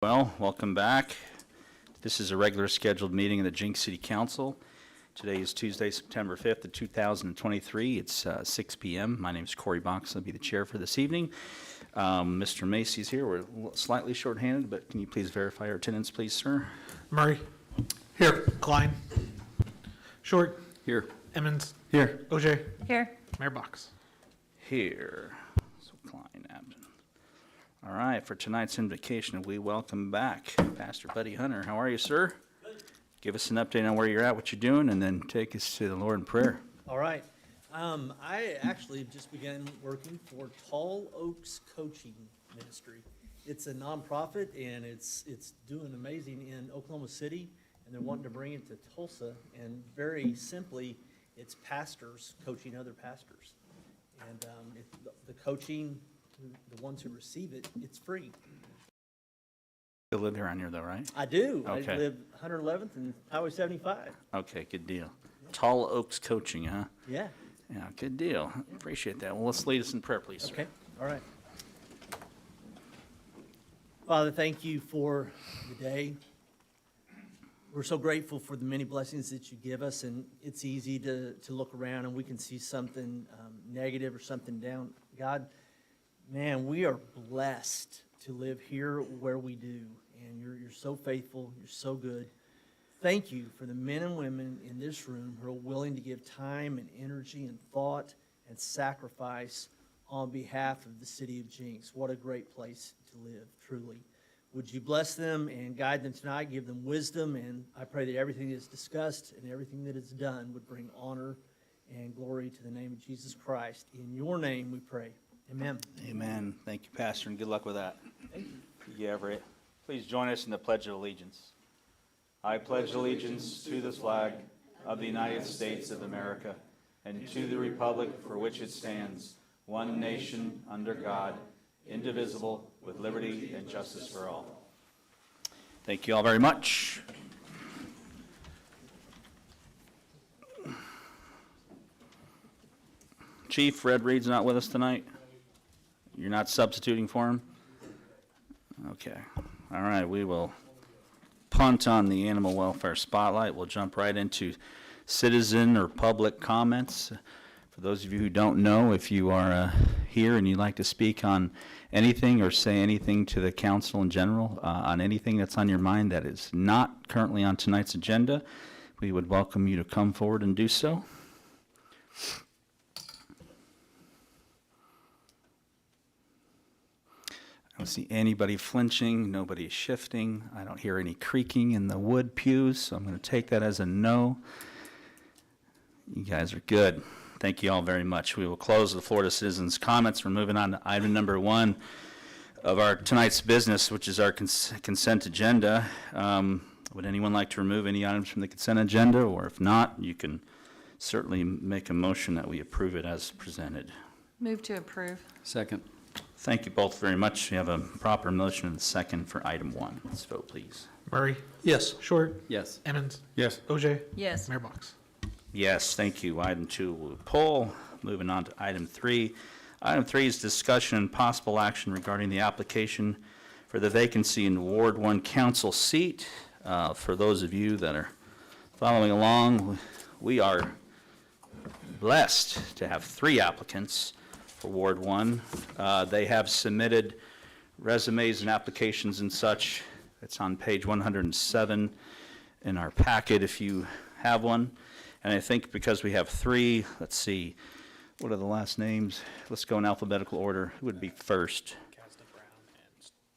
Well, welcome back. This is a regular scheduled meeting of the Jenks City Council. Today is Tuesday, September 5th of 2023. It's 6 p.m. My name is Corey Box. I'll be the chair for this evening. Mr. Macy's here. We're slightly shorthanded, but can you please verify our attendance, please, sir? Murray. Here. Klein. Short. Here. Emmons. Here. OJ. Here. Mayor Box. Here. So Klein absent. All right, for tonight's invocation, we welcome back Pastor Buddy Hunter. How are you, sir? Good. Give us an update on where you're at, what you're doing, and then take us to the Lord in prayer. All right. I actually just began working for Tall Oaks Coaching Ministry. It's a nonprofit, and it's doing amazing in Oklahoma City, and they're wanting to bring it to Tulsa. And very simply, it's pastors coaching other pastors. And the coaching, the ones who receive it, it's free. You live around here, though, right? I do. Okay. I live 111th and Highway 75. Okay, good deal. Tall Oaks Coaching, huh? Yeah. Yeah, good deal. Appreciate that. Well, let's lead us in prayer, please. Okay. All right. Father, thank you for the day. We're so grateful for the many blessings that you give us, and it's easy to look around and we can see something negative or something down. God, man, we are blessed to live here where we do, and you're so faithful, you're so good. Thank you for the men and women in this room who are willing to give time and energy and thought and sacrifice on behalf of the city of Jenks. What a great place to live, truly. Would you bless them and guide them tonight, give them wisdom, and I pray that everything that is discussed and everything that is done would bring honor and glory to the name of Jesus Christ. In your name we pray. Amen. Amen. Thank you, Pastor, and good luck with that. Thank you. Yeah, Everett. Please join us in the Pledge of Allegiance. I pledge allegiance to the flag of the United States of America and to the republic for which it stands, one nation under God, indivisible, with liberty and justice for all. Thank you all very much. Chief, Red Reed's not with us tonight? You're not substituting for him? Okay. All right, we will punt on the animal welfare spotlight. We'll jump right into citizen or public comments. For those of you who don't know, if you are here and you'd like to speak on anything or say anything to the council in general, on anything that's on your mind that is not currently on tonight's agenda, we would welcome you to come forward and do so. I don't see anybody flinching, nobody shifting. I don't hear any creaking in the wood pews, so I'm going to take that as a no. You guys are good. Thank you all very much. We will close the floor to citizens' comments. We're moving on to item number 1 of our tonight's business, which is our consent agenda. Would anyone like to remove any items from the consent agenda? Or if not, you can certainly make a motion that we approve it as presented. Move to approve. Second. Thank you both very much. We have a proper motion and a second for item 1. Let's vote, please. Murray. Yes. Short. Yes. Emmons. Yes. OJ. Yes. Mayor Box. Yes, thank you. Item 2 will pull. Moving on to item 3. Item 3 is discussion and possible action regarding the application for the vacancy in Ward 1 council seat. For those of you that are following along, we are blessed to have 3 applicants for Ward 1. They have submitted resumes and applications and such. It's on page 107 in our packet if you have one. And I think because we have 3, let's see, what are the last names? Let's go in alphabetical order. Who would be first?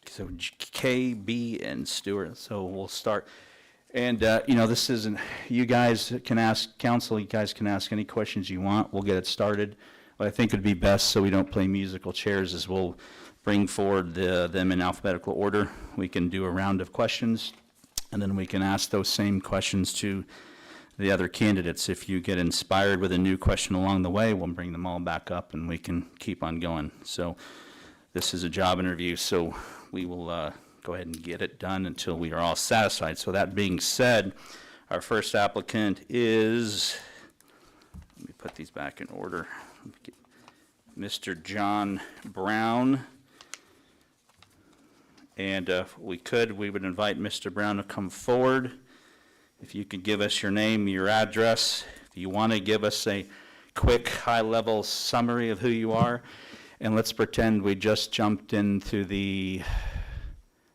So K, B, and Stewart. So we'll start. And, this isn't, you guys can ask, council, you guys can ask any questions you want. We'll get it started. What I think would be best, so we don't play musical chairs, is we'll bring forward them in alphabetical order. We can do a round of questions, and then we can ask those same questions to the other candidates. If you get inspired with a new question along the way, we'll bring them all back up and we can keep on going. So this is a job interview, so we will go ahead and get it done until we are all satisfied. So that being said, our first applicant is, let me put these back in order, Mr. John Brown, And if we could, we would invite Mr. Brown to come forward. If you could give us your name, your address, if you want to give us a quick, high-level summary of who you are, and let's pretend we just jumped into the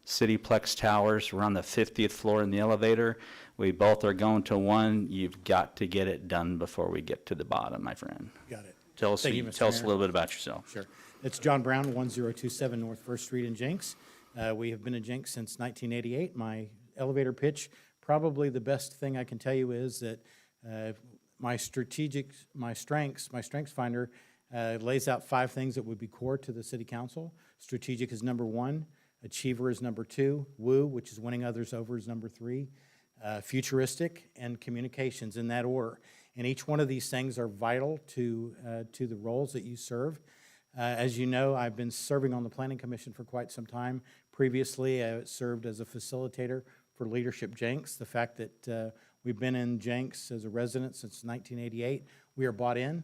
Cityplex Towers. We're on the 50th floor in the elevator. We both are going to one. You've got to get it done before we get to the bottom, my friend. Got it. Tell us, Thank you, Mr. tell us a Mayor. little bit about yourself. Sure. It's John Brown, 1027 North First Street in Jenks. We have been in Jenks since 1988. My elevator pitch, probably the best thing I can tell you is that my strengths finder lays out 5 things that would be core to the city council. Strategic is number 1. Achiever is number 2. Woo, which is winning others over, is number 3. Futuristic and communications in that order. And each one of these things are vital to the roles that you serve. As you know, I've been serving on the Planning Commission for quite some time. Previously, I served as a facilitator for Leadership Jenks. The fact that we've been in Jenks as a resident since 1988, we are bought in,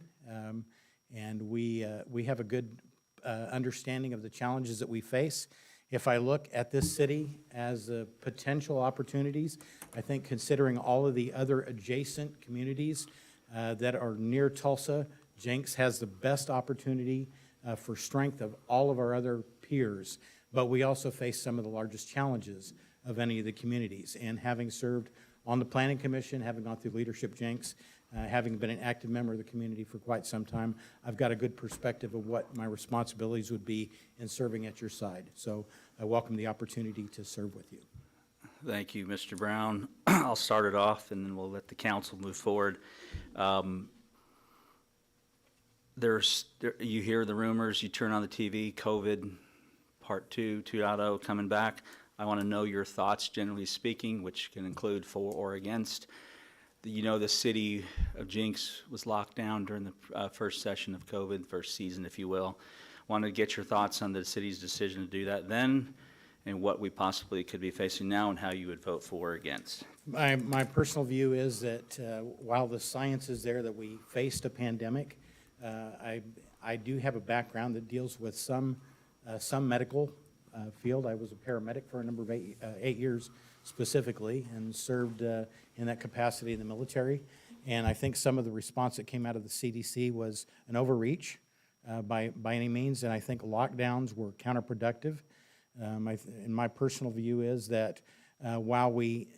and we have a good understanding of the challenges that we face. If I look at this city as potential opportunities, I think considering all of the other adjacent communities that are near Tulsa, Jenks has the best opportunity for strength of all of our other peers, but we also face some of the largest challenges of any of the communities. And having served on the Planning Commission, having gone through Leadership Jenks, having been an active member of the community for quite some time, I've got a good perspective of what my responsibilities would be in serving at your side. So I welcome the opportunity to serve with you. Thank you, Mr. Brown. I'll start it off, and then we'll let the council move forward. You hear the rumors, you turn on the TV, COVID Part 2, 2.0 coming back. I want to know your thoughts, generally speaking, which can include for or against. You know, the city of Jenks was locked down during the first session of COVID, first season, if you will. Wanted to get your thoughts on the city's decision to do that then, and what we possibly could be facing now, and how you would vote for or against. My personal view is that while the science is there that we faced a pandemic, I do have a background that deals with some medical field. I was a paramedic for a number of 8 years specifically, and served in that capacity in the military. And I think some of the response that came out of the CDC was an overreach by any means, and I think lockdowns were counterproductive. And my personal view is that while we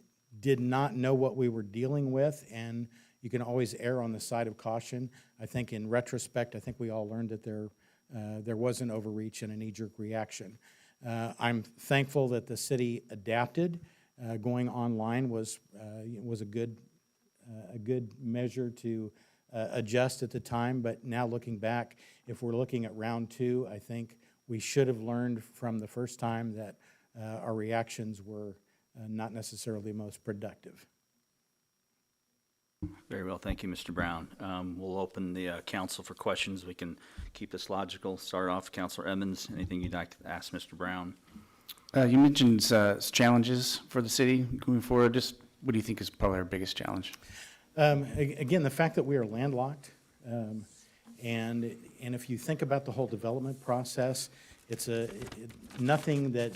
did not know what we were dealing with, and you can always err on the side of caution, I think in retrospect, I think we all learned that there was an overreach and a knee-jerk reaction. I'm thankful that the city adapted. Going online was a good measure to adjust at the time, but now looking back, if we're looking at round 2, I think we should have learned from the first time that our reactions were not necessarily most productive. Very well, thank you, Mr. Brown. We'll open the council for questions. We can keep this logical. Start off, Councilor Emmons. Anything you'd like to ask Mr. Brown? You mentioned challenges for the city moving forward. Just what do you think is probably our biggest challenge? Again, the fact that we are landlocked, and if you think about the whole development process, nothing that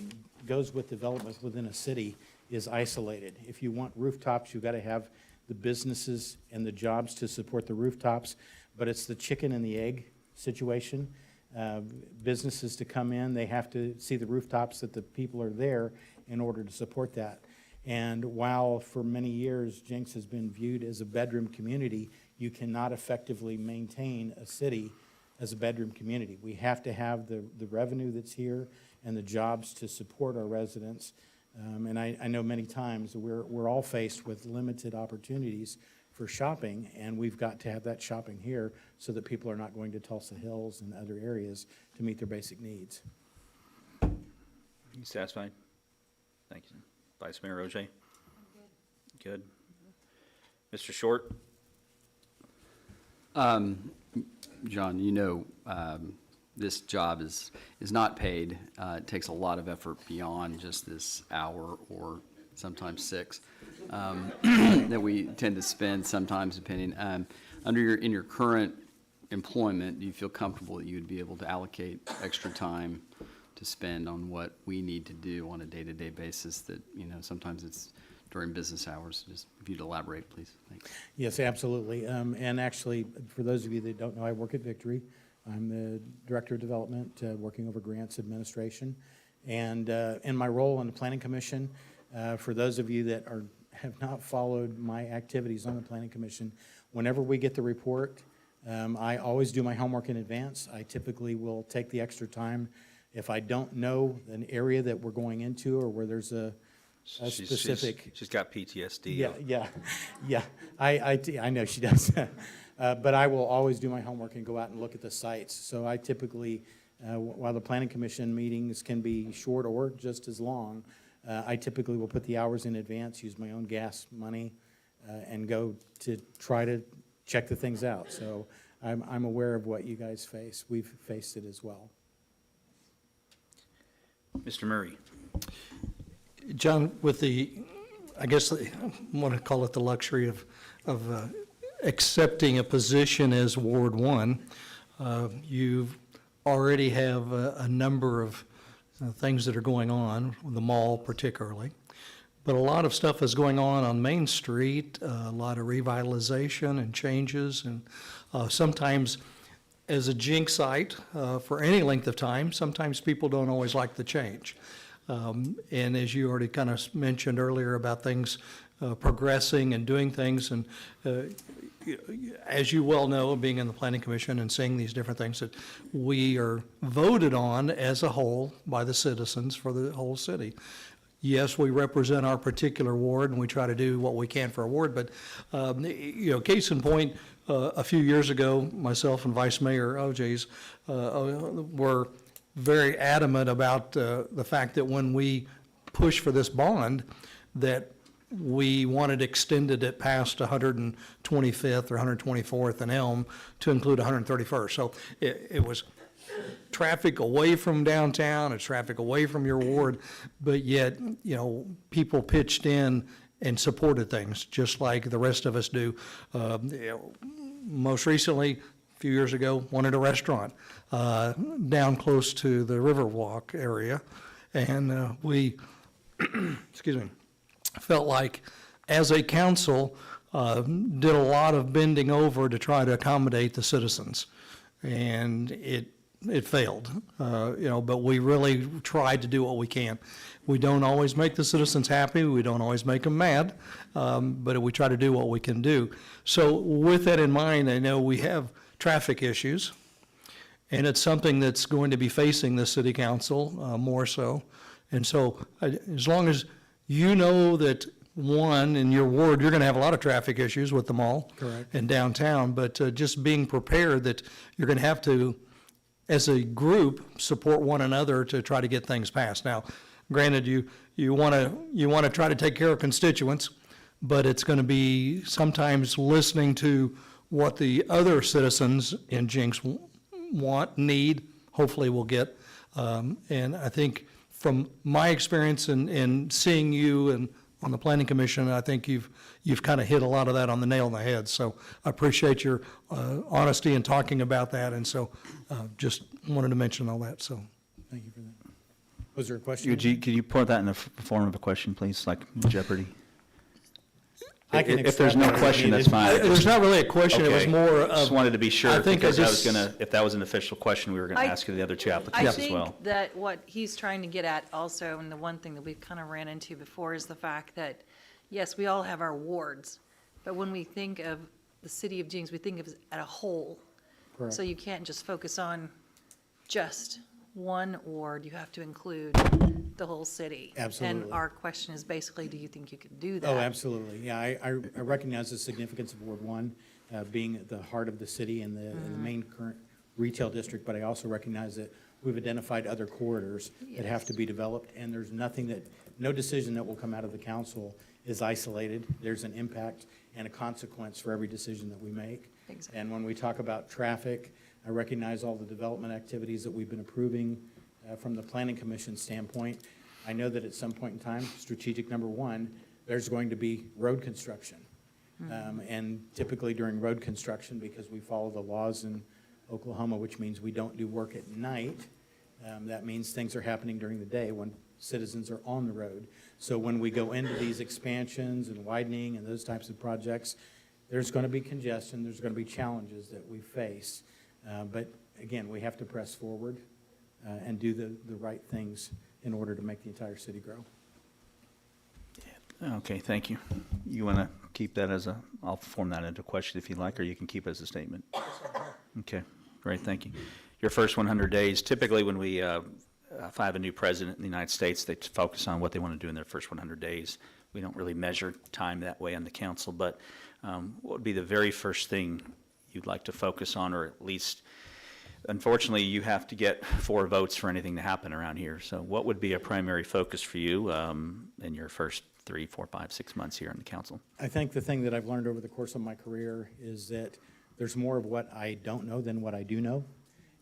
goes with development within a city is isolated. If you want rooftops, you've got to have the businesses and the jobs to support the rooftops, but it's the chicken and the egg situation. Businesses to come in, they have to see the rooftops that the people are there in order to support that. And while for many years Jenks has been viewed as a bedroom community, you cannot effectively maintain a city as a bedroom community. We have to have the revenue that's here and the jobs to support our residents. And I know many times we're all faced with limited opportunities for shopping, and we've got to have that shopping here so that people are not going to Tulsa Hills and other areas to meet their basic needs. You satisfied? Thank you. Vice Mayor Roget? Good. Mr. Short? John, you know, this job is not paid. It takes a lot of effort beyond just this hour or sometimes 6 that we tend to spend sometimes, depending. In your current employment, do you feel comfortable that you would be able to allocate extra time to spend on what we need to do on a day-to-day basis that, sometimes it's during business hours. Just if you'd elaborate, please. Thanks. Yes, absolutely. And actually, for those of you that don't know, I work at Victory. I'm the Director of Development, working over grants administration. And in my role on the Planning Commission, for those of you that have not followed my activities on the Planning Commission, whenever we get the report, I always do my homework in advance. I typically will take the extra time. If I don't know an area that we're going into or where there's a specific... She's got PTSD. Yeah. I know she does. But I will always do my homework and go out and look at the sites. So I typically, while the Planning Commission meetings can be short or just as long, I typically will put the hours in advance, use my own gas money, and go to try to check the things out. So I'm aware of what you guys face. We've faced it as well. Mr. Murray. John, with I guess I want to call it the luxury of accepting a position as Ward 1, you already have a number of things that are going on, the mall particularly. But a lot of stuff is going on Main Street, a lot of revitalization and changes, and sometimes as a Jenks site, for any length of time, sometimes people don't always like the change. And as you already kind of mentioned earlier about things progressing and doing things, and as you well know, being in the Planning Commission and seeing these different things, that we are voted on as a whole by the citizens for the whole city. Yes, we represent our particular ward, and we try to do what we can for our ward, but, case in point, a few years ago, myself and Vice Mayor OJ's were very adamant about the fact that when we push for this bond, that we wanted extended it past 125th or 124th and Elm to include 131st. So it was traffic away from downtown, it's traffic away from your ward, but yet, people pitched in and supported things, just like the rest of us do. Most recently, a few years ago, wanted a restaurant down close to the Riverwalk area, and we, excuse me, felt like as a council did a lot of bending over to try to accommodate the citizens, and it failed, but we really tried to do what we can. We don't always make the citizens happy, we don't always make them mad, but we try to do what we can do. So with that in mind, I know we have traffic issues, and it's something that's going to be facing the city council more so. And so as long as you know that, one, in your ward, you're going to have a lot of traffic issues with the mall. Correct. And downtown, but just being prepared that you're going to have to, as a group, support one another to try to get things passed. Now, granted, you want to try to take care of constituents, but it's going to be sometimes listening to what the other citizens in Jenks want, need, hopefully will get. And I think from my experience in seeing you and on the Planning Commission, I think you've kind of hit a lot of that on the nail on the head. So I appreciate your honesty in talking about that, and so just wanted to mention all that, so. Thank you for that. Was there a question? Could you put that in the form of a question, please, like Jeopardy? I can If there's no extract question, that. that's fine. There's not really a question, it was Okay. more of. Just wanted to be sure, I think I because I was just- gonna, if that was an official question, we were gonna I- ask you the other two I applicants as well. think that what he's trying to get at also, and the one thing that we've kind of ran into before, is the fact that, yes, we all have our wards, but when we think of the city of Jenks, we think of it as a whole. Correct. So you can't just focus on just one ward, you have to include the whole city. Absolutely. And our question is basically, do you think you can do that? Oh, absolutely. Yeah, I recognize the significance of Ward 1 being at the heart of the city and the main current retail district, but I also recognize that we've identified other corridors that have to be developed, and there's no decision that will come out of the council is isolated. There's an impact and a consequence for every decision that we make. Exactly. And when we talk about traffic, I recognize all the development activities that we've been approving from the Planning Commission standpoint. I know that at some point in time, strategic number 1, there's going to be road construction. And typically during road construction, because we follow the laws in Oklahoma, which means we don't do work at night, That means things are happening during the day when citizens are on the road. So when we go into these expansions and widening and those types of projects, there's going to be congestion, there's going to be challenges that we face. But again, we have to press forward and do the right things in order to make the entire city grow. Okay, thank you. You want to keep that as I'll form that into a question if you'd like, or you can keep it as a statement. Okay, great, thank you. Your first 100 days, typically when we, if I have a new president in the United States, they focus on what they want to do in their first 100 days. We don't really measure time that way on the council, but what would be the very first thing you'd like to focus on, or at least, unfortunately, you have to get 4 votes for anything to happen around here. So what would be a primary focus for you in your first 3, 4, 5, 6 months here on the council? I think the thing that I've learned over the course of my career is that there's more of what I don't know than what I do know.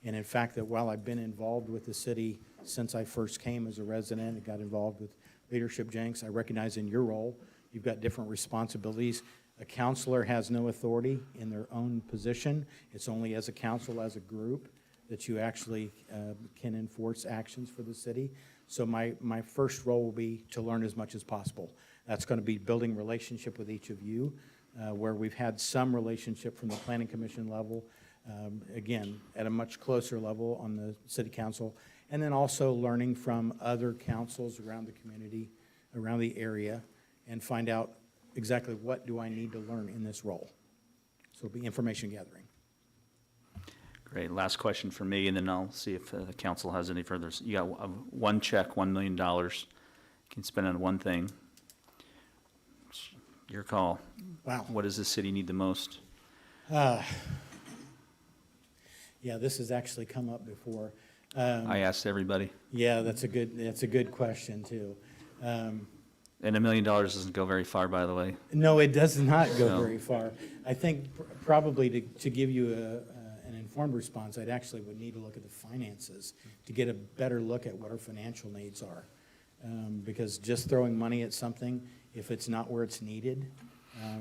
And in fact, that while I've been involved with the city since I first came as a resident and got involved with leadership, Jenks, I recognize in your role, you've got different responsibilities. A counselor has no authority in their own position. It's only as a council, as a group, that you actually can enforce actions for the city. So my first role will be to learn as much as possible. That's going to be building relationship with each of you, where we've had some relationship from the Planning Commission level, again, at a much closer level on the city council, and then also learning from other councils around the community, around the area, and find out exactly what do I need to learn in this role. So it'll be information gathering. Great, last question for me, and then I'll see if the council has any further. You got one check, $1 million. You can spend it on one thing. It's your call. Wow. What does the city need the most? Yeah, this has actually come up before. I asked everybody, Yeah, that's a good question too. and $1 million doesn't go very far, by the way. No, it does not go No. very far. I think probably to give you an informed response, I'd actually would need to look at the finances to get a better look at what our financial needs are. Because just throwing money at something, if it's not where it's needed,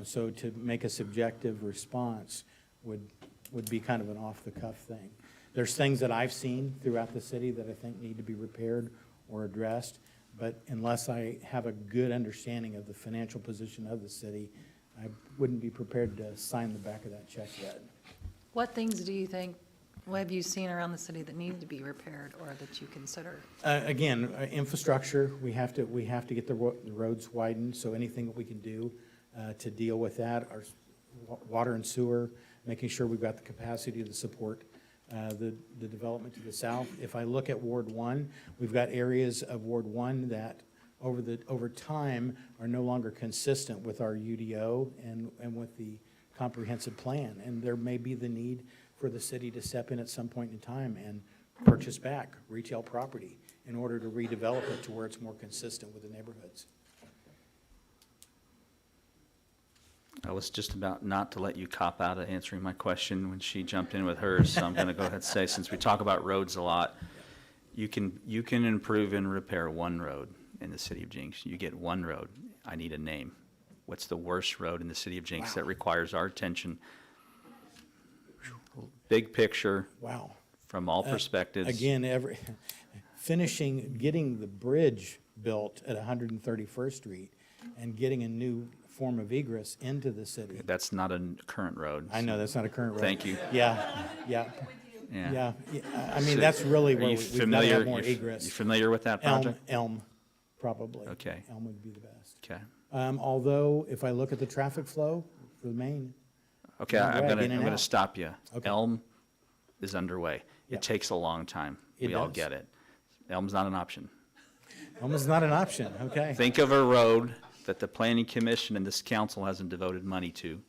so to make a subjective response would be kind of an off-the-cuff thing. There's things that I've seen throughout the city that I think need to be repaired or addressed, but unless I have a good understanding of the financial position of the city, I wouldn't be prepared to sign the back of that check yet. What things do you think, what have you seen around the city that need to be repaired or that you consider? Again, infrastructure, we have to get the roads widened, so anything that we can do to deal with that, our water and sewer, making sure we've got the capacity to support the development to the south. If I look at Ward 1, we've got areas of Ward 1 that over time are no longer consistent with our UDO and with the comprehensive plan. And there may be the need for the city to step in at some point in time and purchase back retail property in order to redevelop it to where it's more consistent with the neighborhoods. I was just about not to let you cop out of answering my question when she jumped in with hers, so I'm going to go ahead and say, since we talk about roads a lot, you can improve and repair one road in the city of Jenks. You get one road. I need a name. What's the worst road in the city of Jenks that requires our attention? Big picture. Wow. From all perspectives. Again, getting the bridge built at 131st Street and getting a new form of egress into the city. That's not a current road. I know, that's not a current road. Thank you. Yeah. Yeah. I mean, that's really where Are you we've got to familiar? have more You egress. familiar with that project? Elm, probably. Okay. Elm would be the best. Okay. Although, if I look at the traffic flow for the main, Okay, Yeah, I'm right, gonna, in and I'm gonna out. stop you. Okay. Elm is underway. Yeah. It takes a long time. It We all does. get it. Elm's not an option. Elm is not an option, okay? Think of a road that the planning commission and this council hasn't devoted money to,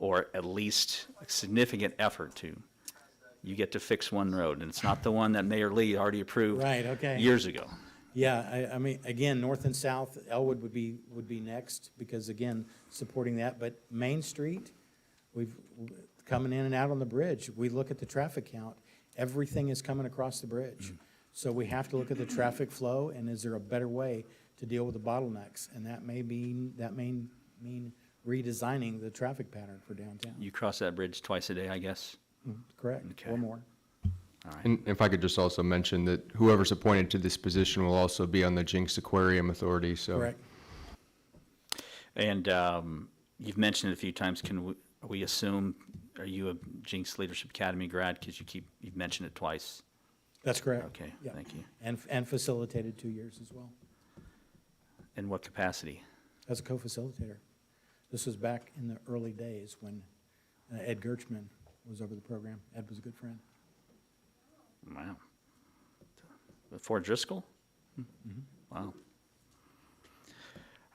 or at least a significant effort to. You get to fix one road, and it's not the one that Mayor Lee already approved Right, okay. years ago. Yeah, I mean, again, north and south, Elwood would be next, because again, supporting that, but Main Street, coming in and out on the bridge, we look at the traffic count, everything is coming across the bridge. So we have to look at the traffic flow, and is there a better way to deal with the bottlenecks? And that may mean redesigning the traffic pattern for downtown. You cross that bridge twice a day, I guess. Correct, Okay. or more. All right. And if I could just also mention that whoever's appointed to this position will also be on the Jenks Aquarium Authority, so. Correct. And you've mentioned it a few times. Can we assume, are you a Jenks Leadership Academy grad? Because you've mentioned it twice. That's correct. Okay, Yeah. thank you. And facilitated 2 years as well In what capacity? as a co-facilitator. This was back in the early days when Ed Gertzman was over the program. Ed was a good friend. Wow. Before Driscoll? Wow.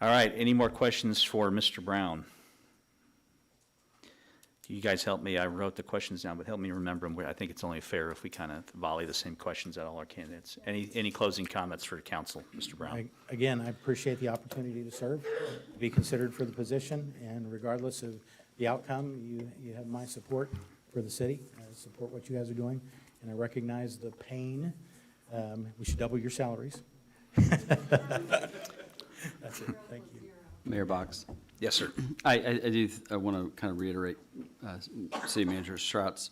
All right, any more questions for Mr. Brown? You guys help me, I wrote the questions down, but help me remember them. I think it's only fair if we kind of volley the same questions at all our candidates. Any closing comments for the council, Mr. Brown? Again, I appreciate the opportunity to serve, to be considered for the position, and regardless of the outcome, you have my support for the city. I support what you guys are doing, and I recognize the pain. We should double your salaries. That's it, thank you. Mayor Box. Yes, sir. I want to kind of reiterate City Manager Strout's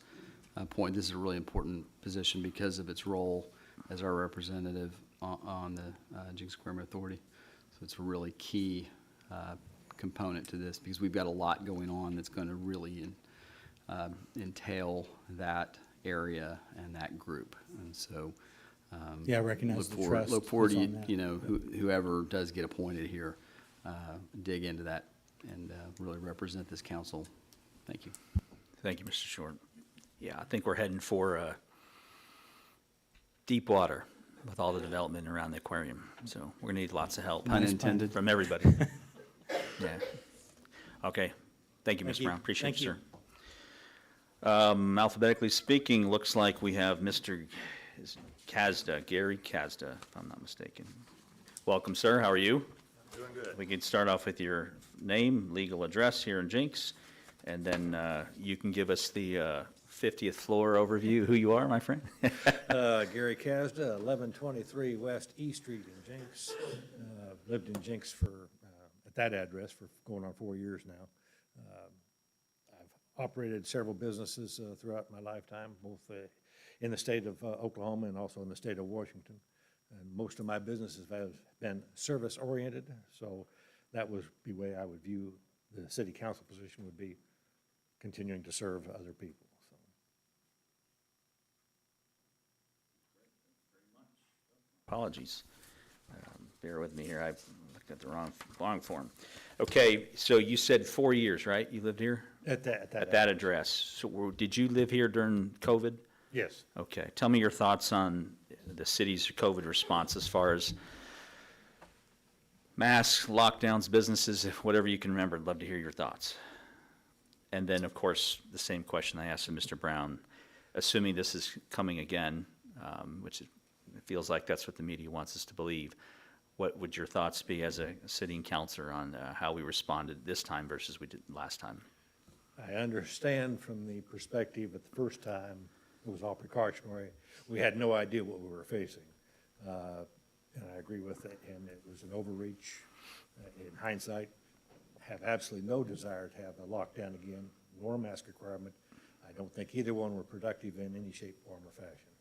point. This is a really important position because of its role as our representative on the Jenks Aquarium Authority. So it's a really key component to this because we've got a lot going on that's going to really entail that area and that group. And so Yeah, I recognize the trust look forward that's to, on that. you know, whoever does get appointed here, dig into that and really represent this council. Thank you. Thank you, Mr. Short. Yeah, I think we're heading for deep water with all the development around the aquarium. So we're gonna need lots of help. Pun intended. From everybody. Yeah. Okay. Thank you, Thank Mr. you. Brown. Appreciate Thank you, sir. Alphabetically speaking, looks like we have Mr. Kazda, Gary Kazda, if I'm not mistaken. Welcome, sir. How are you? Doing good. We can start off with your name, legal address here in Jenks, and then you can give us the 50th floor overview, who you are, my friend. Gary Kazda, 1123 West E Street in Jenks. Lived in Jenks for, at that address for going on 4 years now. I've operated several businesses throughout my lifetime, both in the state of Oklahoma and also in the state of Washington. And most of my businesses have been service-oriented, so that would be the way I would view the city council position would be continuing to serve other people. So. Apologies. Bear with me here. I looked at the wrong form. Okay, so you said 4 years, right? You lived here? At that address. So did you live here during COVID? Yes. Okay. Tell me your thoughts on the city's COVID response as far as masks, lockdowns, businesses, whatever you can remember. I'd love to hear your thoughts. And then, of course, the same question I asked of Mr. Brown, assuming this is coming again, which it feels like that's what the media wants us to believe, what would your thoughts be as a sitting councilor on how we responded this time versus we did last time? I understand from the perspective at the first time, it was all precautionary. We had no idea what we were facing. And I agree with it, and it was an overreach. In hindsight, have absolutely no desire to have a lockdown again, nor a mask requirement. I don't think either one were productive in any shape, form, or fashion.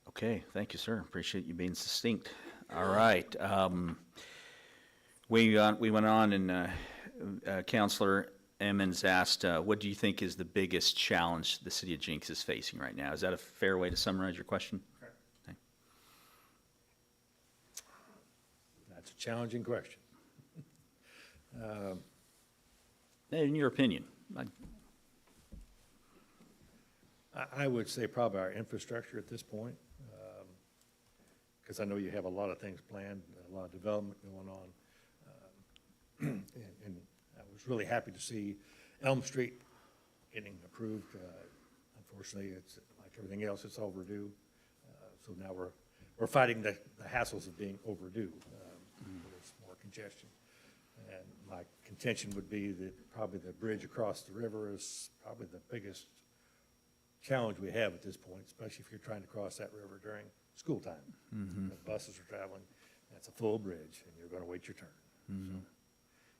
Okay, thank you, sir. Appreciate you being succinct. All right. We went on and Councilor Emmons asked, what do you think is the biggest challenge the city of Jenks is facing right now? Is that a fair way to summarize your question? Correct. Okay. That's a challenging question. In your opinion. I would say probably our infrastructure at this point, because I know you have a lot of things planned, a lot of development going on. And I was really happy to see Elm Street getting approved. Unfortunately, it's like everything else, it's overdue. So now we're fighting the hassles of being overdue. There's more congestion. And my contention would be that probably the bridge across the river is probably the biggest challenge we have at this point, especially if you're trying to cross that river during school time. The buses are traveling, that's a full bridge, and you're going to wait your turn.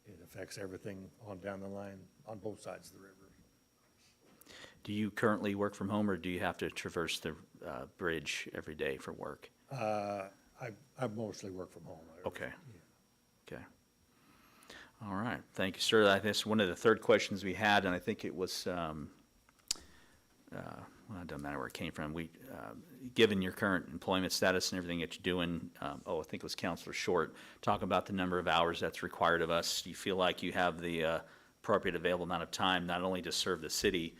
So it affects everything on down the line on both sides of the river. Do you currently work from home, or do you have to traverse the bridge every day for work? I mostly work from home. Okay. Okay. All right. Thank you, sir. I guess one of the third questions we had, and I think it was, well, it doesn't matter where it came from. Given your current employment status and everything that you're doing, I think it was Counselor Short, talk about the number of hours that's required of us. Do you feel like you have the appropriate available amount of time, not only to serve the city,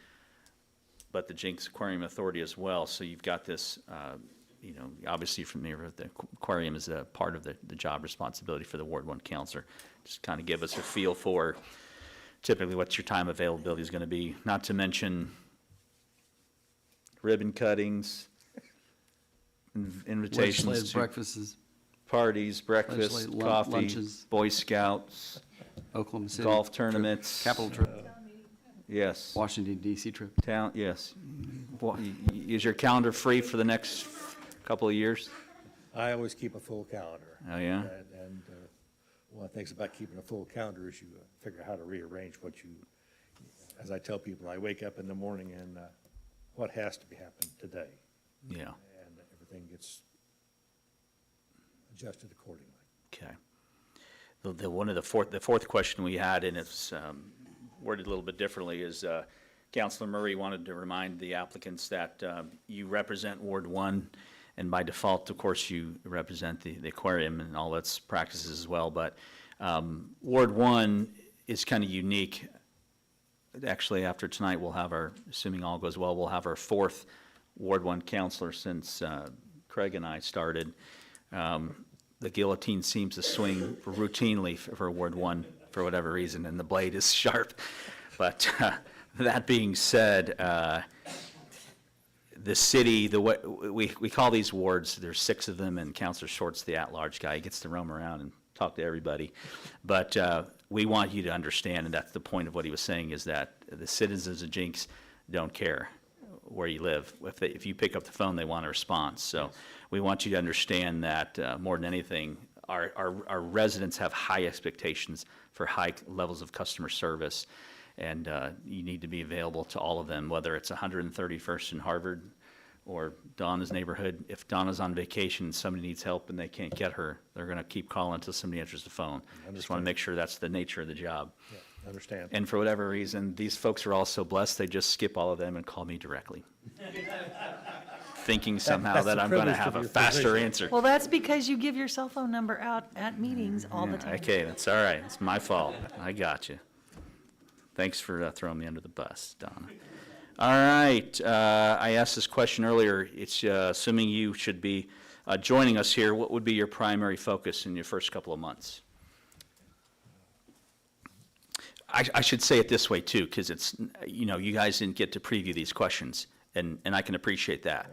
but the Jenks Aquarium Authority as well? So you've got this, obviously from the aquarium is a part of the job responsibility for the Ward 1 counselor. Just kind of give us a feel for typically what your time availability is going to be, not to mention ribbon cuttings, invitations Legislative to breakfasts, parties, breakfast, legislative coffee, lunches. Boy Scouts, Oklahoma City. golf trip, tournaments. Capital trip, Yes. Washington DC trip. Town, yes. Is your calendar free for the next couple of years? I always keep a full calendar. Oh, yeah? And one of the things about keeping a full calendar is you figure out how to rearrange what you, as I tell people, I wake up in the morning and what has to be happening today, Yeah. and everything gets adjusted accordingly. Okay. The fourth question we had, and it's worded a little bit differently, is Councilor Murray wanted to remind the applicants that you represent Ward 1, and by default, of course, you represent the aquarium and all its practices as well, but Ward 1 is kind of unique. Actually, after tonight, we'll have assuming all goes well, we'll have our fourth Ward 1 counselor since Craig and I started. The guillotine seems to swing routinely for Ward 1 for whatever reason, and the blade is sharp. But that being said, the city, we call these wards, there's 6 of them, and Councilor Short's the at-large guy. He gets to roam around and talk to everybody. But we want you to understand, and that's the point of what he was saying, is that the citizens of Jenks don't care where you live. If you pick up the phone, they want a response. So we want you to understand that more than anything, our residents have high expectations for high levels of customer service, and you need to be available to all of them, whether it's 131st in Harvard or Donna's neighborhood. If Donna's on vacation and somebody needs help and they can't get her, they're going to keep calling until somebody answers the phone. Just want to make sure that's the nature of the job. Yeah, understand. And for whatever reason, these folks are all so blessed, they just skip all of them and call me directly, thinking somehow that's that the I'm going to privilege have of a your faster position. answer. Well, that's because you give your cell phone number out at meetings all the time. Okay, that's all right. It's my fault. I got you. Thanks for throwing me under the bus, Donna. All right, I asked this question earlier. It's assuming you should be joining us here, what would be your primary focus in your first couple of months? I should say it this way too, because it's, you guys didn't get to preview these questions, and I can appreciate that.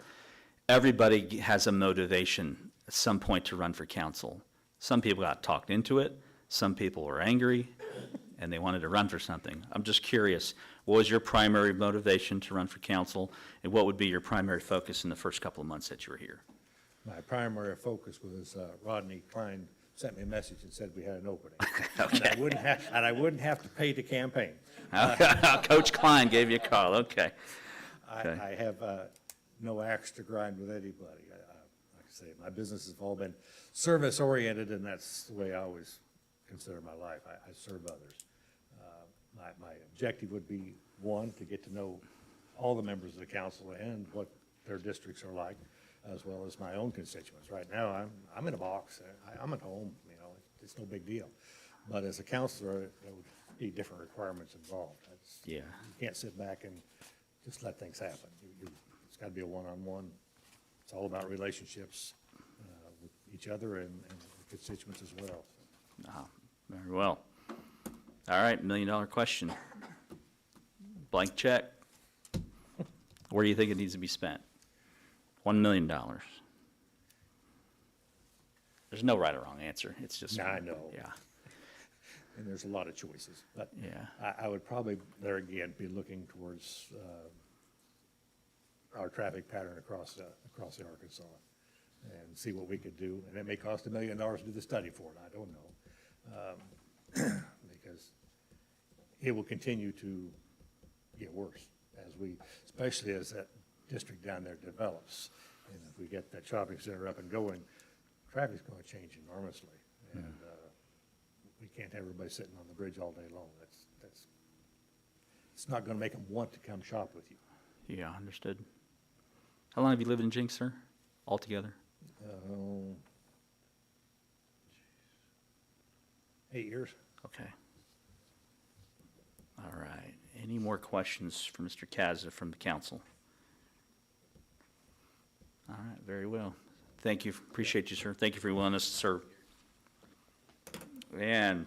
Everybody has a motivation at some point to run for council. Some people got talked into it, some people were angry, and they wanted to run for something. I'm just curious, what was your primary motivation to run for council, and what would be your primary focus in the first couple of months that you were here? My primary focus was Rodney Klein sent me a message and said we had an opening. Okay. And I wouldn't have to pay to campaign. Coach Klein gave you a call, okay. Okay. I have no axe to grind with anybody. Like I say, my business has all been service-oriented, and that's the way I always consider my life. I serve others. My objective would be, one, to get to know all the members of the council and what their districts are like, as well as my own constituents. Right now, I'm in a box. I'm at home, it's no big deal. But as a counselor, there would be different requirements involved. Yeah. You can't sit back and just let things happen. It's got to be a one-on-one. It's all about relationships with each other and the constituents as well. Ah, very well. All right, $1 million question. Blank check. Where do you think it needs to be spent? $1 million. There's no right or wrong answer. It's just. Yeah, I know. Yeah. And there's a lot of choices. But Yeah. I would probably, there again, be looking towards our traffic pattern across the Arkansas and see what we could do. And it may cost $1 million to do the study for it. I don't know. Because it will continue to get worse as especially as that district down there develops. And if we get that shopping center up and going, traffic's gonna change enormously. And, we can't have everybody sitting on the bridge all day long. It's not gonna make them want to come shop with you. Yeah, understood. How long have you lived in Jenks, sir, altogether? 8 years. Okay. All right. Any more questions for Mr. Kazza from the council? All right, very well. Thank you. Appreciate you, sir. Thank you for your willingness to serve. And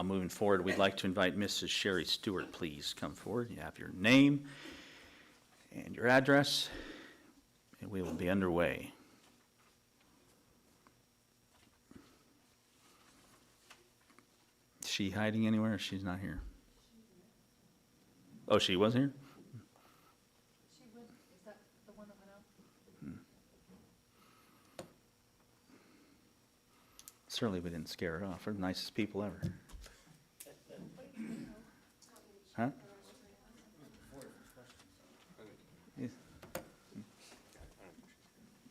moving forward, we'd like to invite Mrs. Sherry Stewart, please come forward. You have your name and your address, and we will be underway. Is she hiding anywhere, or she's not here? Oh, she was here? She would, is that the one that went out? Certainly we didn't scare her off. We're the nicest people ever. Huh? Yeah.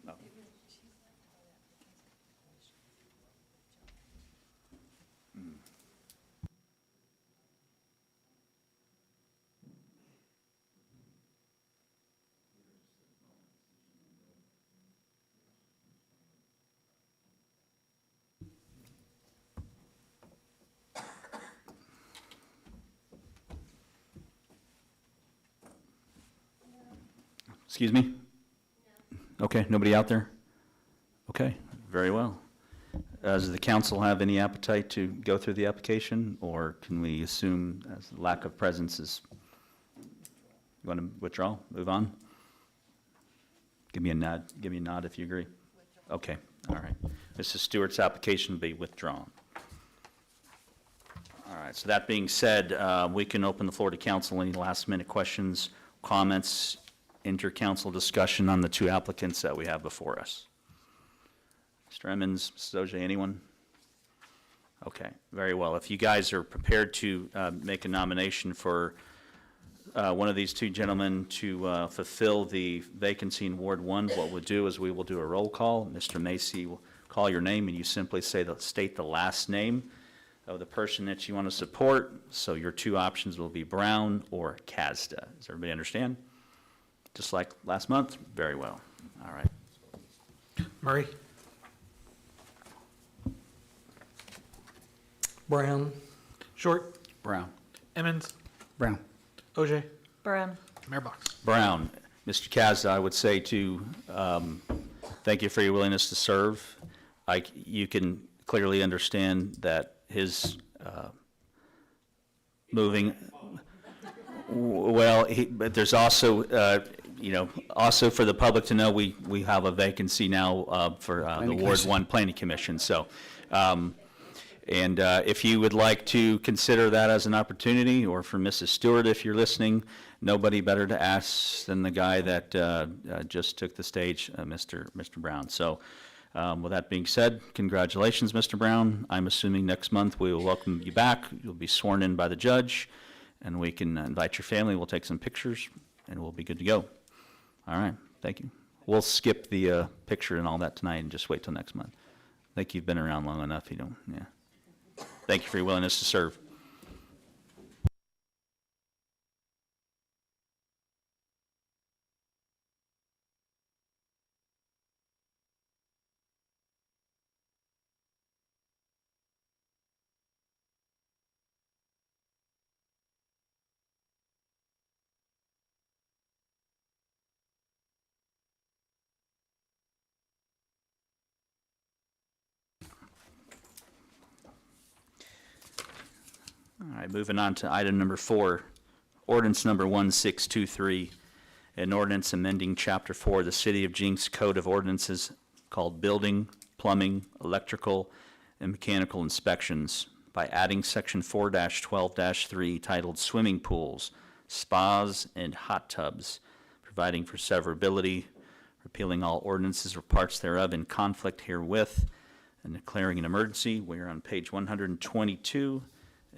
No. Excuse me? Okay, nobody out there? Okay, very well. Does the council have any appetite to go through the application, or can we assume as lack of presence is, you want to withdraw, move on? Give me a nod if you agree. Okay, all right. Mrs. Stewart's application will be withdrawn. All right, so that being said, we can open the floor to council. Any last minute questions, comments, inter-council discussion on the two applicants that we have before us? Mr. Emmons, Mrs. Ogier, anyone? Okay, very well. If you guys are prepared to make a nomination for one of these two gentlemen to fulfill the vacancy in Ward 1, what we'll do is we will do a roll call. Mr. Macy will call your name, and you simply state the last name of the person that you want to support. So your two options will be Brown or Kazda. Does everybody understand? Just like last month? Very well. All right. Murray? Brown? Short. Brown. Emmons. Brown. OJ. Brown. Mayor Box. Brown. Mr. Kazda, I would say to thank you for your willingness to serve. You can clearly understand that his moving, well, but there's also, also for the public to know, we have a vacancy now for the Ward 1 Planning Commission. So, and if you would like to consider that as an opportunity, or for Mrs. Stewart, if you're listening, nobody better to ask than the guy that just took the stage, Mr. Brown. So, with that being said, congratulations, Mr. Brown. I'm assuming next month we will welcome you back. You'll be sworn in by the judge, and we can invite your family. We'll take some pictures, and we'll be good to go. All right, thank you. We'll skip the picture and all that tonight and just wait till next month. I think you've been around long enough, you know, yeah. Thank you for your willingness to serve. All right, moving on to item number 4, ordinance number 1623, an ordinance amending Chapter 4 of the City of Jenks Code of Ordinances called Building, Plumbing, Electrical, and Mechanical Inspections by adding Section 4-12-3 titled Swimming Pools, Spas, and Hot Tubs, providing for severability, repealing all ordinances or parts thereof in conflict herewith, and declaring an emergency. We are on page 122.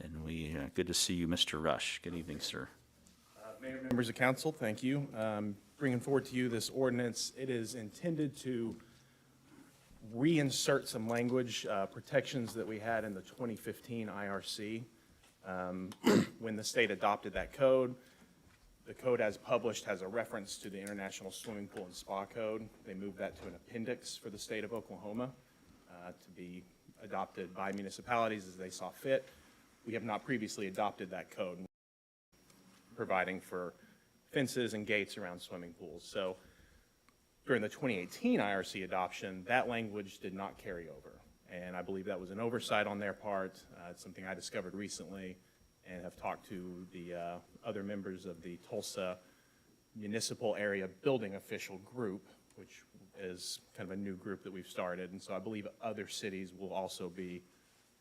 And good to see you, Mr. Rush. Good evening, sir. Mayor, members of council, thank you. Bringing forward to you this ordinance, it is intended to reinsert some language, protections that we had in the 2015 IRC. When the state adopted that code, the code as published has a reference to the International Swimming Pool and Spa Code. They moved that to an appendix for the state of Oklahoma to be adopted by municipalities as they saw fit. We have not previously adopted that code, providing for fences and gates around swimming pools. So during the 2018 IRC adoption, that language did not carry over. And I believe that was an oversight on their part. It's something I discovered recently and have talked to the other members of the Tulsa Municipal Area Building Official Group, which is kind of a new group that we've started. And so I believe other cities will also be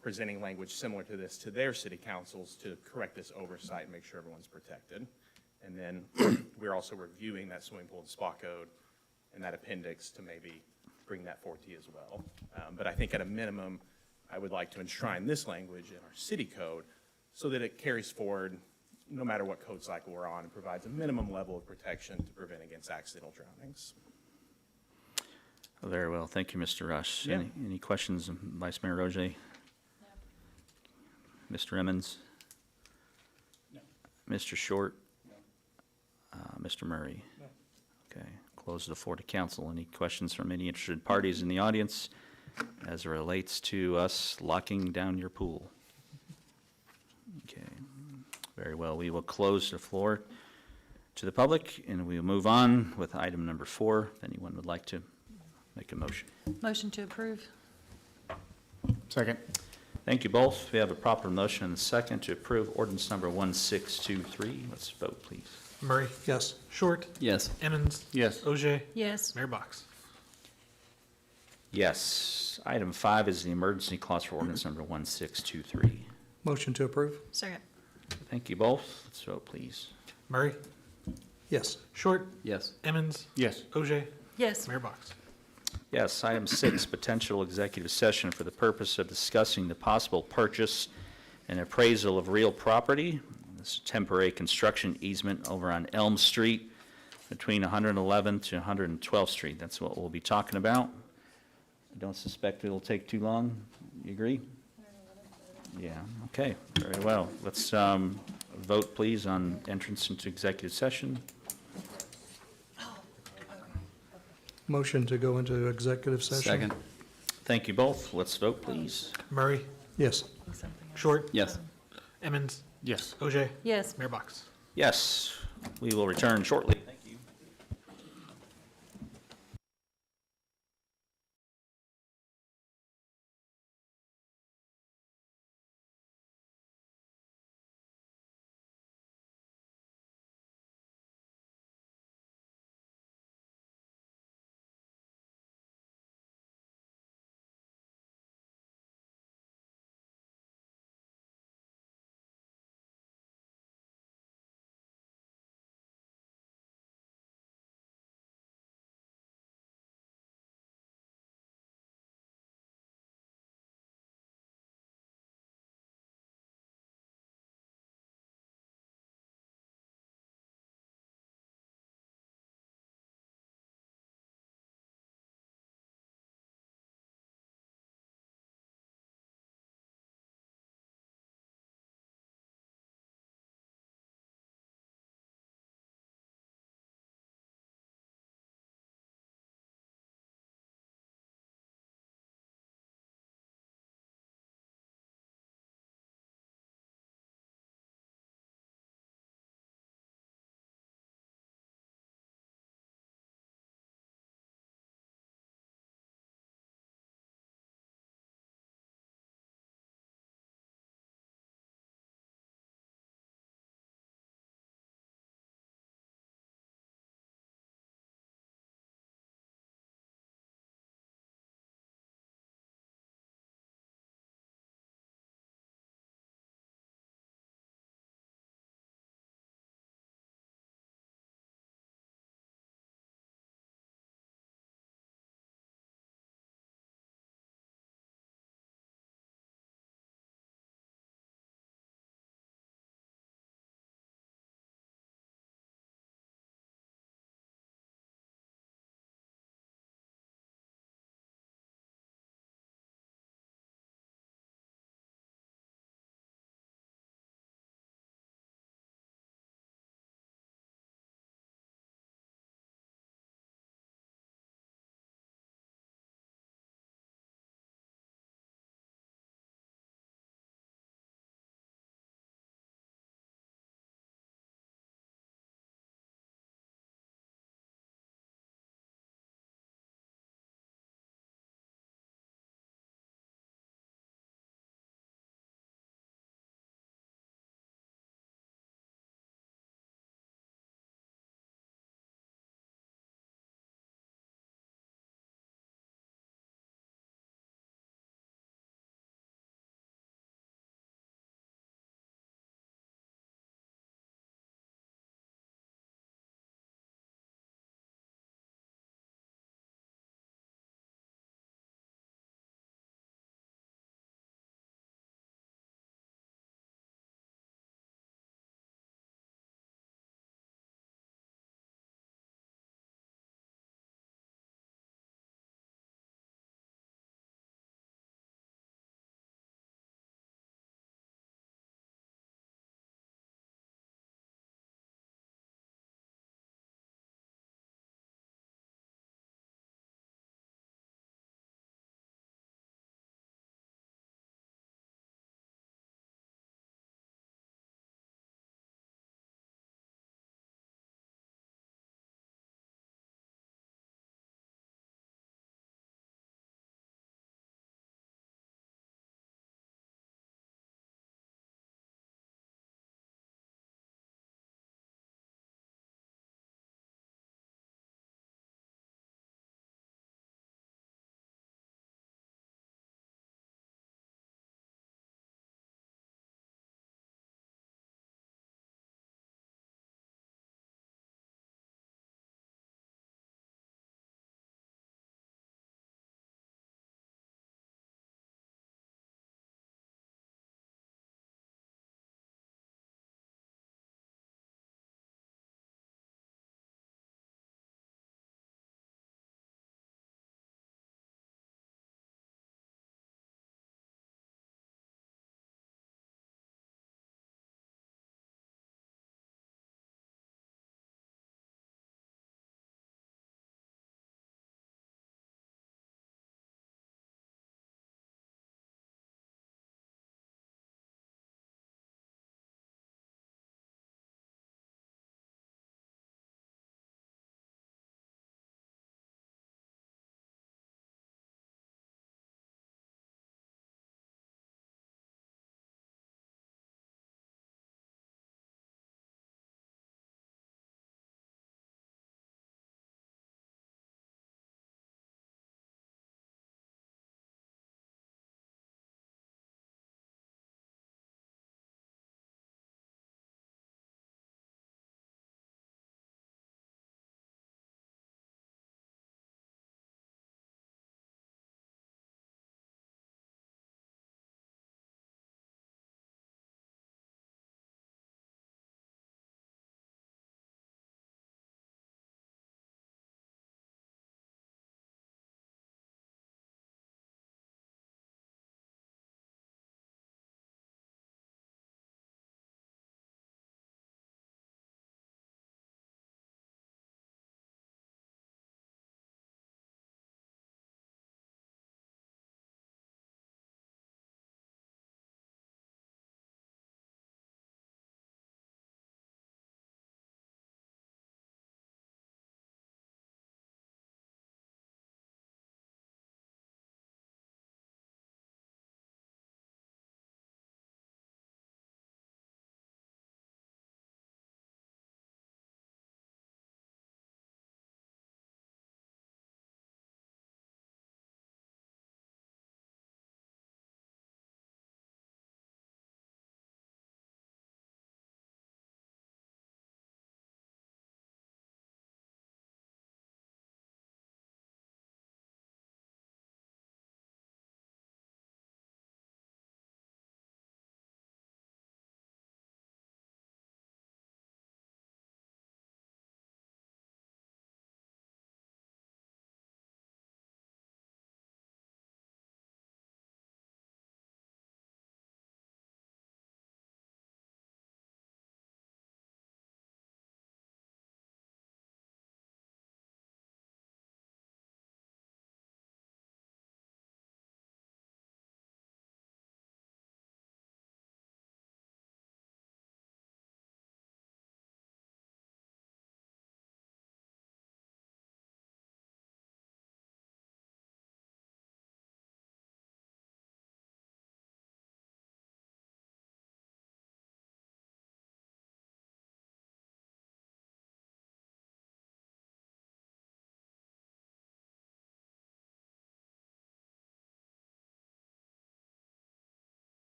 presenting language similar to this to their city councils to correct this oversight and make sure everyone's protected. And then we're also reviewing that swimming pool and spa code and that appendix to maybe bring that forth to you as well. But I think at a minimum, I would like to enshrine this language in our city code so that it carries forward no matter what code cycle we're on and provides a minimum level of protection to prevent against accidental drownings. Very well. Thank you, Mr. Rush. Yeah. Any questions, Vice Mayor Roger? Mr. Emmons? No. Mr. Short? No. Mr. Murray? No. Okay. Close the floor to council. Any questions from any interested parties in the audience as it relates to us locking down your pool? Okay. Very well. We will close the floor to the public, and we will move on with item number 4, if anyone would like to make a motion. Motion to approve. Second. Thank you both. We have a proper motion and a second to approve ordinance number 1623. Let's vote, please. Murray. Yes. Short. Yes. Emmons. Yes. OJ. Yes. Mayor Box. Yes. Item 5 is the emergency clause for ordinance number 1623. Motion to approve? Second. Thank you both. Let's vote, please. Murray. Yes. Short. Yes. Emmons. Yes. OJ. Yes. Mayor Box. Yes. Item 6, potential executive session for the purpose of discussing the possible purchase and appraisal of real property. This is temporary construction easement over on Elm Street between 111th to 112th Street. That's what we'll be talking about. I don't suspect it'll take too long. You agree? Yeah, okay, very well. Let's vote, please, on entrance into executive session. Motion to go into executive session? Second. Thank you both. Let's vote, please. Murray. Yes. Short. Yes. Emmons. Yes. OJ. Yes. Mayor Box. Yes, we will return shortly.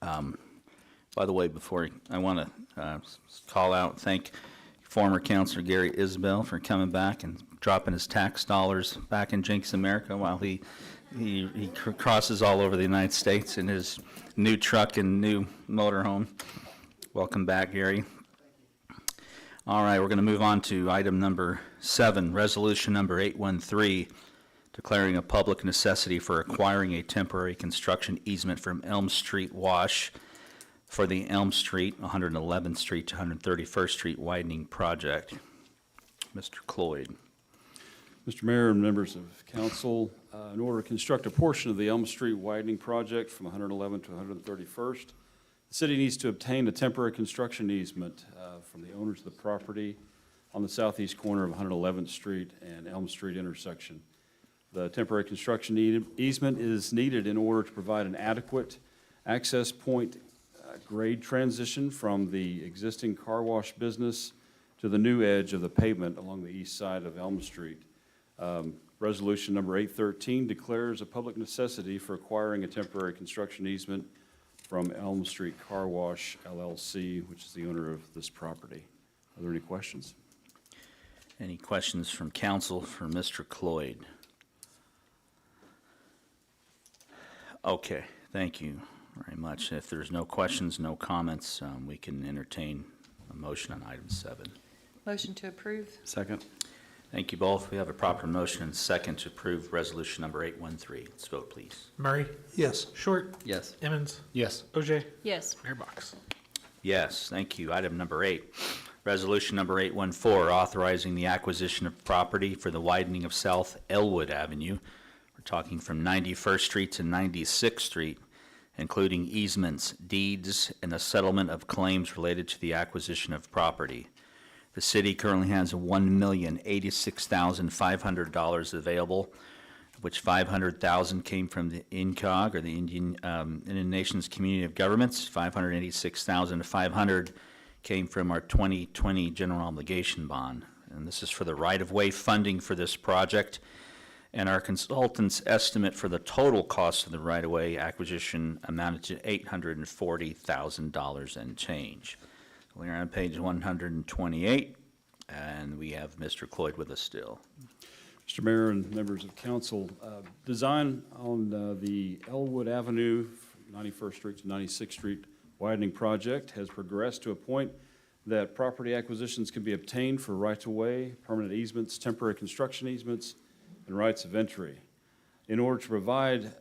By the way, I want to call out, thank former Councilor Gary Isbell for coming back and dropping his tax dollars back in Jenks, America, while he crosses all over the United States in his new truck and new motorhome. Welcome back, Gary. All right, we're going to move on to item number 7, resolution number 813, declaring a public necessity for acquiring a temporary construction easement from Elm Street Wash for the Elm Street, 111th Street to 131st Street widening project. Mr. Cloyd. Mr. Mayor and members of council, in order to construct a portion of the Elm Street widening project from 111 to 131st, the city needs to obtain a temporary construction easement from the owners of the property on the southeast corner of 111th Street and Elm Street intersection. The temporary construction easement is needed in order to provide an adequate access point grade transition from the existing car wash business to the new edge of the pavement along the east side of Elm Street. Resolution number 813 declares a public necessity for acquiring a temporary construction easement from Elm Street Car Wash LLC, which is the owner of this property. Are there any questions? Any questions from council for Mr. Cloyd? Okay, thank you very much. If there's no questions, no comments, we can entertain a motion on item 7. Motion to approve? Second? Thank you both. We have a proper motion and second to approve resolution number 813. Let's vote, please. Murray, Yes. Short, Yes. Emmons, Yes. OJ, Yes. Mayor Box. Yes, thank you. Item number 8, resolution number 814, authorizing the acquisition of property for the widening of South Elwood Avenue. We're talking from 91st Street to 96th Street, including easements, deeds, and the settlement of claims related to the acquisition of property. The city currently has $1,086,500 available, of which $500,000 came from the INCOG, or the Indian Nations Community of Governments. $586,500 came from our 2020 general obligation bond. And this is for the right-of-way funding for this project. And our consultant's estimate for the total cost of the right-of-way acquisition amounted to $840,000 and change. We're on page 128, and we have Mr. Cloyd with us still. Mr. Mayor and members of council, design on the Elwood Avenue, 91st Street to 96th Street widening project has progressed to a point that property acquisitions can be obtained for rights-of-way, permanent easements, temporary construction easements, and rights of entry. In order to provide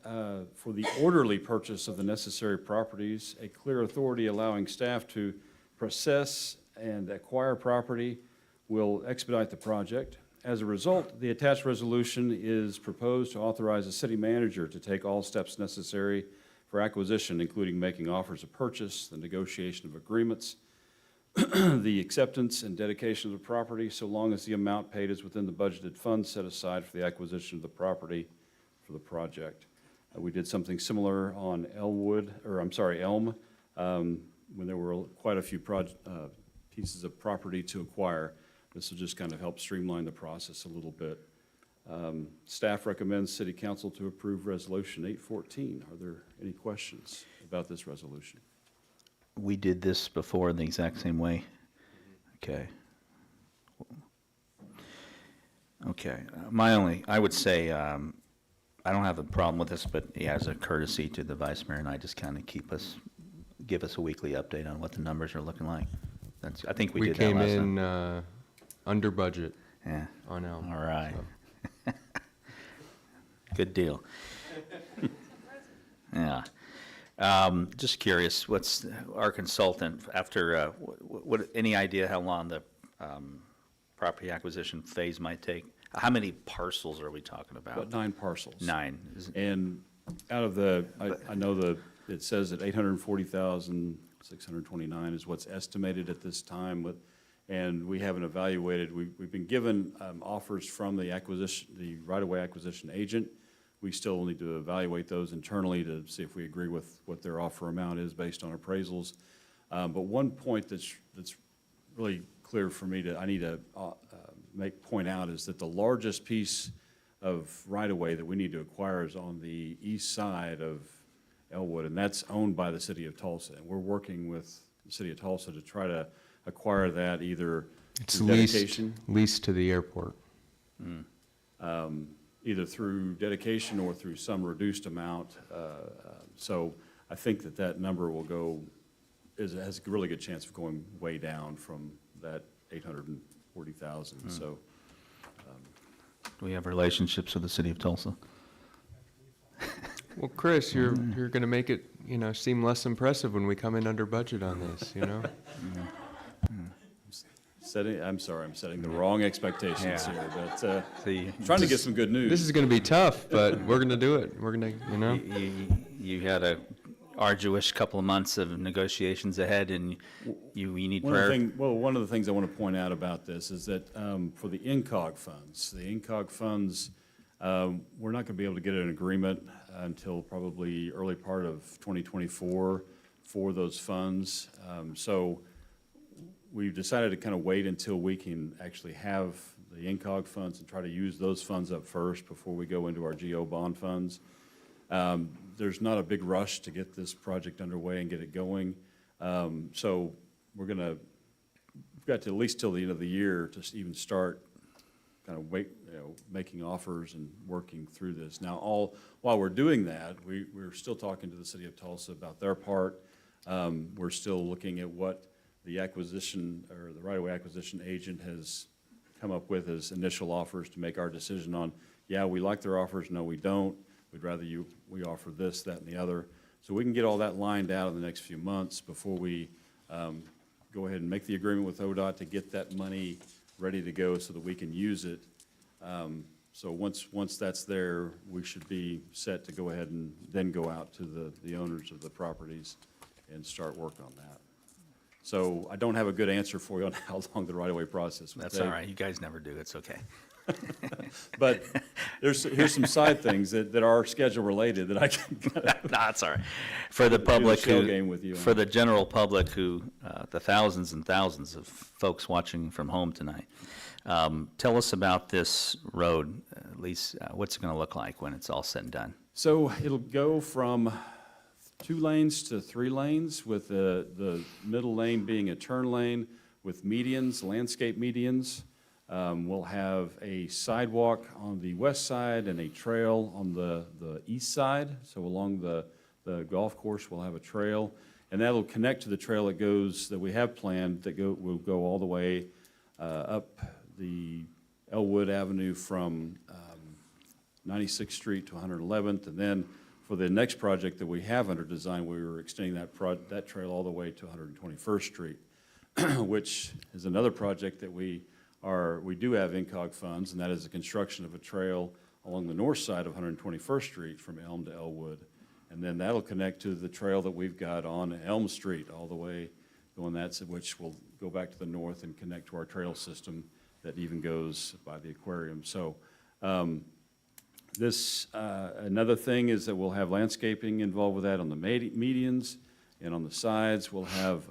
for the orderly purchase of the necessary properties, a clear authority allowing staff to process and acquire property will expedite the project. As a result, the attached resolution is proposed to authorize the city manager to take all steps necessary for acquisition, including making offers of purchase, the negotiation of agreements, the acceptance and dedication of the property, so long as the amount paid is within the budgeted funds set aside for the acquisition of the property for the project. We did something similar on Elm, when there were quite a few pieces of property to acquire. This will just kind of help streamline the process a little bit. Staff recommends City Council to approve Resolution 814. Are there any questions about this resolution? We did this before in the exact same way? Okay. Okay. I would say, I don't have a problem with this, but as a courtesy to the Vice Mayor and I, just kind of give us a weekly update on what the numbers are looking like. I think we did that last time. We came in under budget Yeah. on Elm. All right. so. Good deal. Yeah. Just curious, what's our consultant, after, any idea how long the property acquisition phase might take? How many parcels are we talking about? About 9 parcels. 9. And out of I know it says that 840,629 is what's estimated at this time, and we haven't evaluated. We've been given offers from the right-of-way acquisition agent. We still need to evaluate those internally to see if we agree with what their offer amount is based on appraisals. But one point that's really clear for me I need to point out is that the largest piece of right-of-way that we need to acquire is on the east side of Elwood, and that's owned by the city of Tulsa. And we're working with the city of Tulsa to try to acquire that either It's through leased, dedication, leased to the airport. either through dedication or through some reduced amount. So I think that that number will go, has a really good chance of going way down from that 840,000, so. Do we have relationships with the city of Tulsa? Well, Chris, you're going to make it, seem less impressive when we come in under budget on this, I'm sorry, I'm setting the wrong expectations Yeah. here, but See, trying to get some good news. This is going to be tough, but we're going to do it. We're going to, you had a arduous couple of months of negotiations ahead, and you need prayer. One of the things I want to point out about this is that for the INCOG funds, we're not going to be able to get an agreement until probably early part of 2024 for those funds. So we've decided to kind of wait until we can actually have the INCOG funds and try to use those funds up first before we go into our GO bond funds. There's not a big rush to get this project underway and get it going. So we've got to at least till the end of the year to even start kind of making offers and working through this. Now, while we're doing that, we're still talking to the city of Tulsa about their part. We're still looking at what the acquisition or the right-of-way acquisition agent has come up with as initial offers to make our decision on, yeah, we like their offers, no, we don't. We'd rather we offer this, that, and the other. So we can get all that lined out in the next few months before we go ahead and make the agreement with ODOT to get that money ready to go so that we can use it. So once that's there, we should be set to go ahead and then go out to the owners of the properties and start work on that. So I don't have a good answer for you on how long the right-of-way process will take. That's all right, you guys never do, it's okay. But here's some side things that are schedule related that I can No, that's all right. For the public shell game with you for on. the general public who, the thousands and thousands of folks watching from home tonight, tell us about this road, at least what's it going to look like when it's all said and done? So it'll go from 2 lanes to 3 lanes, with the middle lane being a turn lane with medians, landscape medians. We'll have a sidewalk on the west side and a trail on the east side. So along the golf course, we'll have a trail, and that'll connect to the trail that we have planned that will go all the way up the Elwood Avenue from 96th Street to 111th, and then for the next project that we have under design, we were extending that trail all the way to 121st Street, which is another project that we do have INCOG funds, and that is the construction of a trail along the north side of 121st Street from Elm to Elwood. And then that'll connect to the trail that we've got on Elm Street all the way going which will go back to the north and connect to our trail system that even goes by the aquarium. So another thing is that we'll have landscaping involved with that on the medians, and on the sides we'll have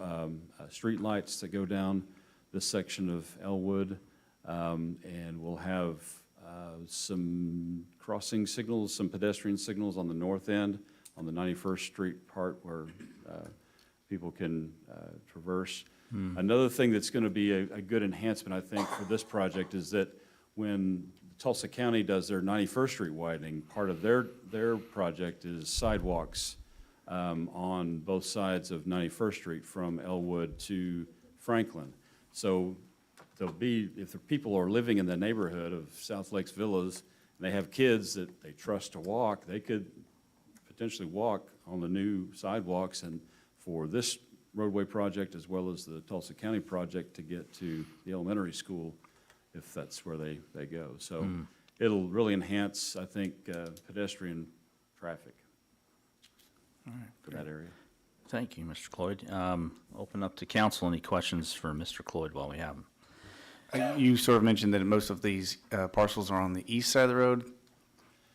street lights that go down this section of Elwood, and we'll have some crossing signals, some pedestrian signals on the north end, on the 91st Street part where people can traverse. Another thing that's going to be a good enhancement, I think, for this project is that when Tulsa County does their 91st Street widening, part of their project is sidewalks on both sides of 91st Street from Elwood to Franklin. So if the people are living in the neighborhood of South Lakes Villas, and they have kids that they trust to walk, they could potentially walk on the new sidewalks. And for this roadway project, as well as the Tulsa County project to get to the elementary school, if that's where they go. So it'll really enhance, I think, pedestrian traffic for that area. Thank you, Mr. Cloyd. Open up to council. Any questions for Mr. Cloyd while we have him? You sort of mentioned that most of these parcels are on the east side of the road.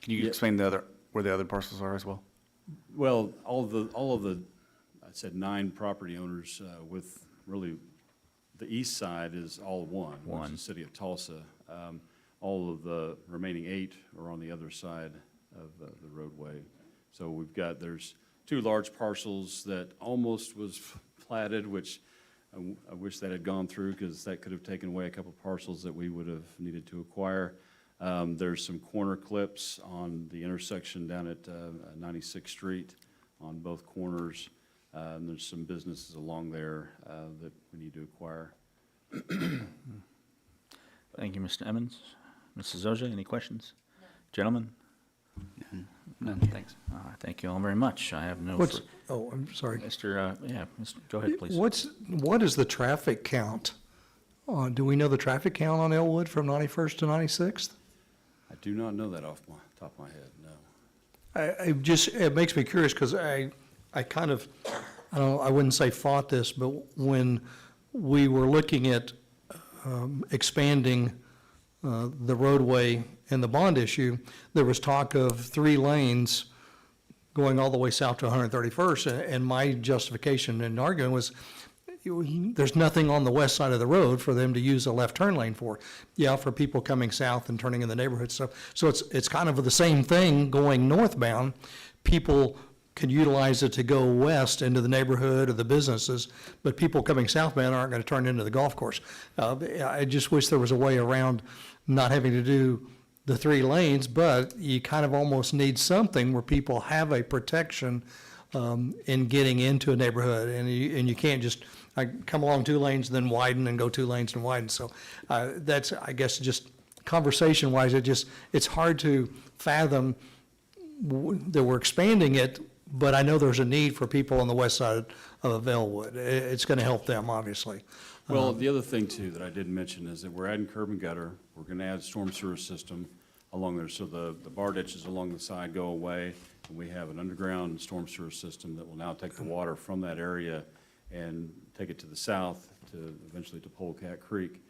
Can you explain where the other parcels are as well? Well, all of the, I said 9 property owners with really, the east side is all one, which is the city of Tulsa. All of the remaining 8 are on the other side of the roadway. So there's two large parcels that almost was platted, which I wish that had gone through, because that could have taken away a couple parcels that we would have needed to acquire. There's some corner clips on the intersection down at 96th Street on both corners. And there's some businesses along there that we need to acquire. Thank you, Mr. Emmons. Mrs. Oja, any questions? Gentlemen? No, thanks. All right, thank you all very much. I have no. What's, oh, I'm sorry. Go ahead, please. What is the traffic count? Do we know the traffic count on Elwood from 91st to 96th? I do not know that off my top of my head, no. It makes me curious, because I kind of, I wouldn't say fought this, but when we were looking at expanding the roadway and the bond issue, there was talk of 3 lanes going all the way south to 131st, and my justification in arguing was, there's nothing on the west side of the road for them to use a left turn lane for. Yeah, for people coming south and turning in the neighborhood stuff. So it's kind of the same thing going northbound. People can utilize it to go west into the neighborhood or the businesses, but people coming southbound aren't going to turn into the golf course. I just wish there was a way around not having to do the 3 lanes, but you kind of almost need something where people have a protection in getting into a neighborhood, and you can't just come along 2 lanes, then widen, and go 2 lanes and widen. So that's, I guess, just conversation-wise, it's hard to fathom that we're expanding it, but I know there's a need for people on the west side of Elwood. It's going to help them, obviously. Well, the other thing too that I didn't mention is that we're adding curb and gutter. We're gonna add storm sewer system along there, so the bar ditches along the side go away. And we have an underground storm sewer system that will now take the water from that area and take it to the south to eventually to Polecat Creek.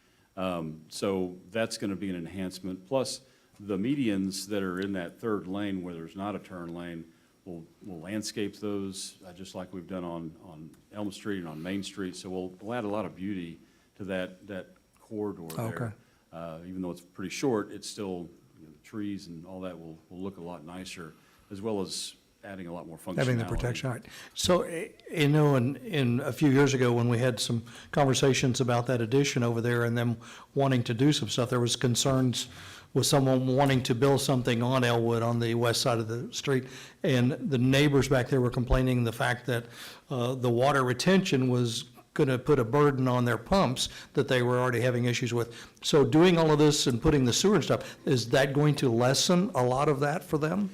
So that's gonna be an enhancement. Plus, the medians that are in that 3rd lane where there's not a turn lane, we'll landscape those, just like we've done on Elm Street and on Main Street. So we'll add a lot of beauty to that corridor there. Even though it's pretty short, it's still, the trees and all that will look a lot nicer, as well as adding a lot more functionality. Having the protection, right. So, in a few years ago, when we had some conversations about that addition over there and them wanting to do some stuff, there was concerns with someone wanting to build something on Elwood on the west side of the street. And the neighbors back there were complaining the fact that the water retention was going to put a burden on their pumps that they were already having issues with. So doing all of this and putting the sewer and stuff, is that going to lessen a lot of that for them?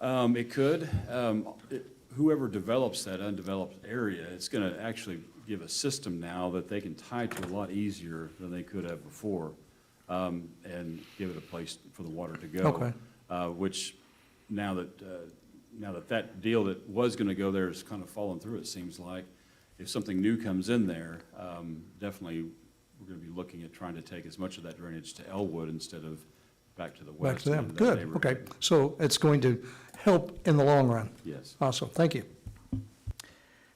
It could. Whoever develops that undeveloped area, it's going to actually give a system now that they can tie to a lot easier than they could have before, and give it a place for the water to go. Okay. Which now that deal that was going to go there has kind of fallen through, it seems like. If something new comes in there, definitely we're going to be looking at trying to take as much of that drainage to Elwood instead of back to the west. Back to them. into that Good, neighborhood. okay. So it's going to help in the long run. Yes. Awesome, thank you.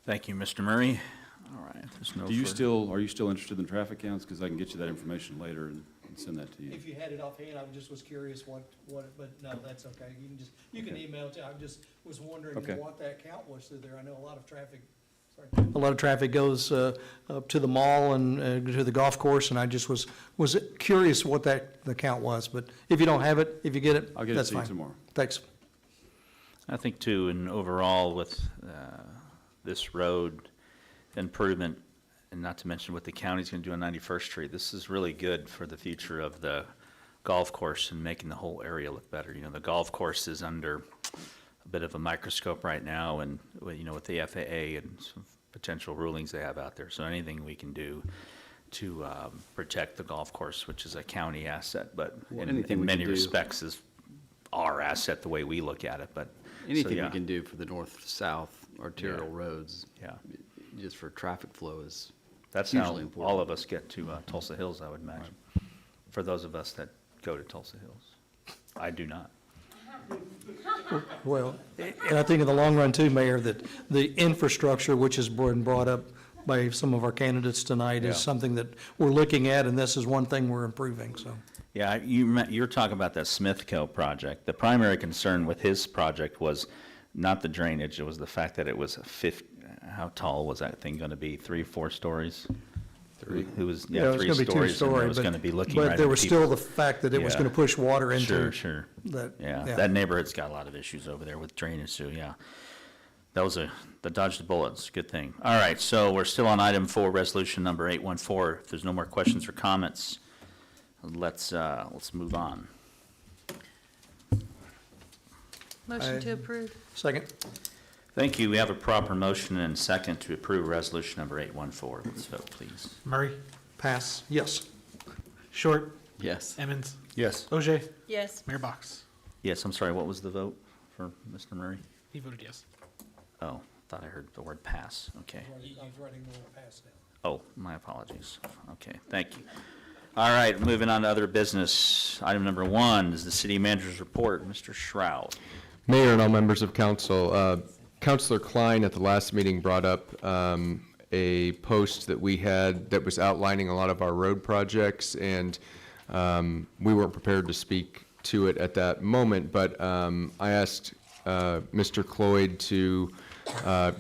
Thank you, Mr. Murray. All right, there's no Are you further- still interested in traffic counts? Because I can get you that information later and send that to you. If you had it offhand, I just was curious what, but no, that's okay. You can email it. I just was wondering Okay. what that count was through there. I know a lot of traffic, a lot of traffic goes up to the mall and to the golf course, and I just was curious what the count was. But if you don't have it, if you get it, I'll get it that's to you fine. tomorrow. Thanks. I think too, and overall with this road improvement, and not to mention what the county's going to do on 91st Street, this is really good for the future of the golf course and making the whole area look better. You know, the golf course is under a bit of a microscope right now, and you know, with the FAA and some potential rulings they have out there. So anything we can do to protect the golf course, which is a county asset, but Well, in anything we many can do- respects is our asset the way we look at it. But so, Anything yeah. we can do for the north-south arterial roads, Yeah. just for traffic flow is That's how hugely important. all of us get to Tulsa Hills, I would imagine, for those of us that go to Tulsa Hills. I do not. Well, and I think in the long run too, Mayor, that the infrastructure, which has been brought up by some of our candidates tonight, Yeah. is something that we're looking at, and this is one thing we're improving, so. Yeah, you're talking about that Smithco project. The primary concern with his project was Not the drainage, it was the fact that it was how tall was that thing gonna be? 3, 4 stories? Three. It was, Yeah, yeah, it was 3 gonna be stories, and two-story, it was but- gonna be looking right But at there the was still people. the fact that it was Yeah. gonna push water into. Sure. That. Yeah, that neighborhood's got a lot of issues over there with drainage, so yeah. That dodged the bullets, good thing. All right, so we're still on item 4, resolution number 814. If there's no more questions or comments, let's move on. Motion to approve. Second? Thank you. We have a proper motion and second to approve resolution number 814. Let's vote, please. Murray, Pass, yes. Short, Yes. Emmons, Yes. OJ, Yes. Mayor Box. Yes, I'm sorry, what was the vote for Mr. Murray? He voted yes. Oh, thought I heard the word pass, okay. I was writing the word pass down. Oh, my apologies. Okay, thank you. All right, moving on to other business. Item number 1 is the city manager's report. Mr. Shroud. Mayor and all members of council, Councilor Klein at the last meeting brought up a post that we had that was outlining a lot of our road projects, and we weren't prepared to speak to it at that moment, but I asked Mr. Cloyd to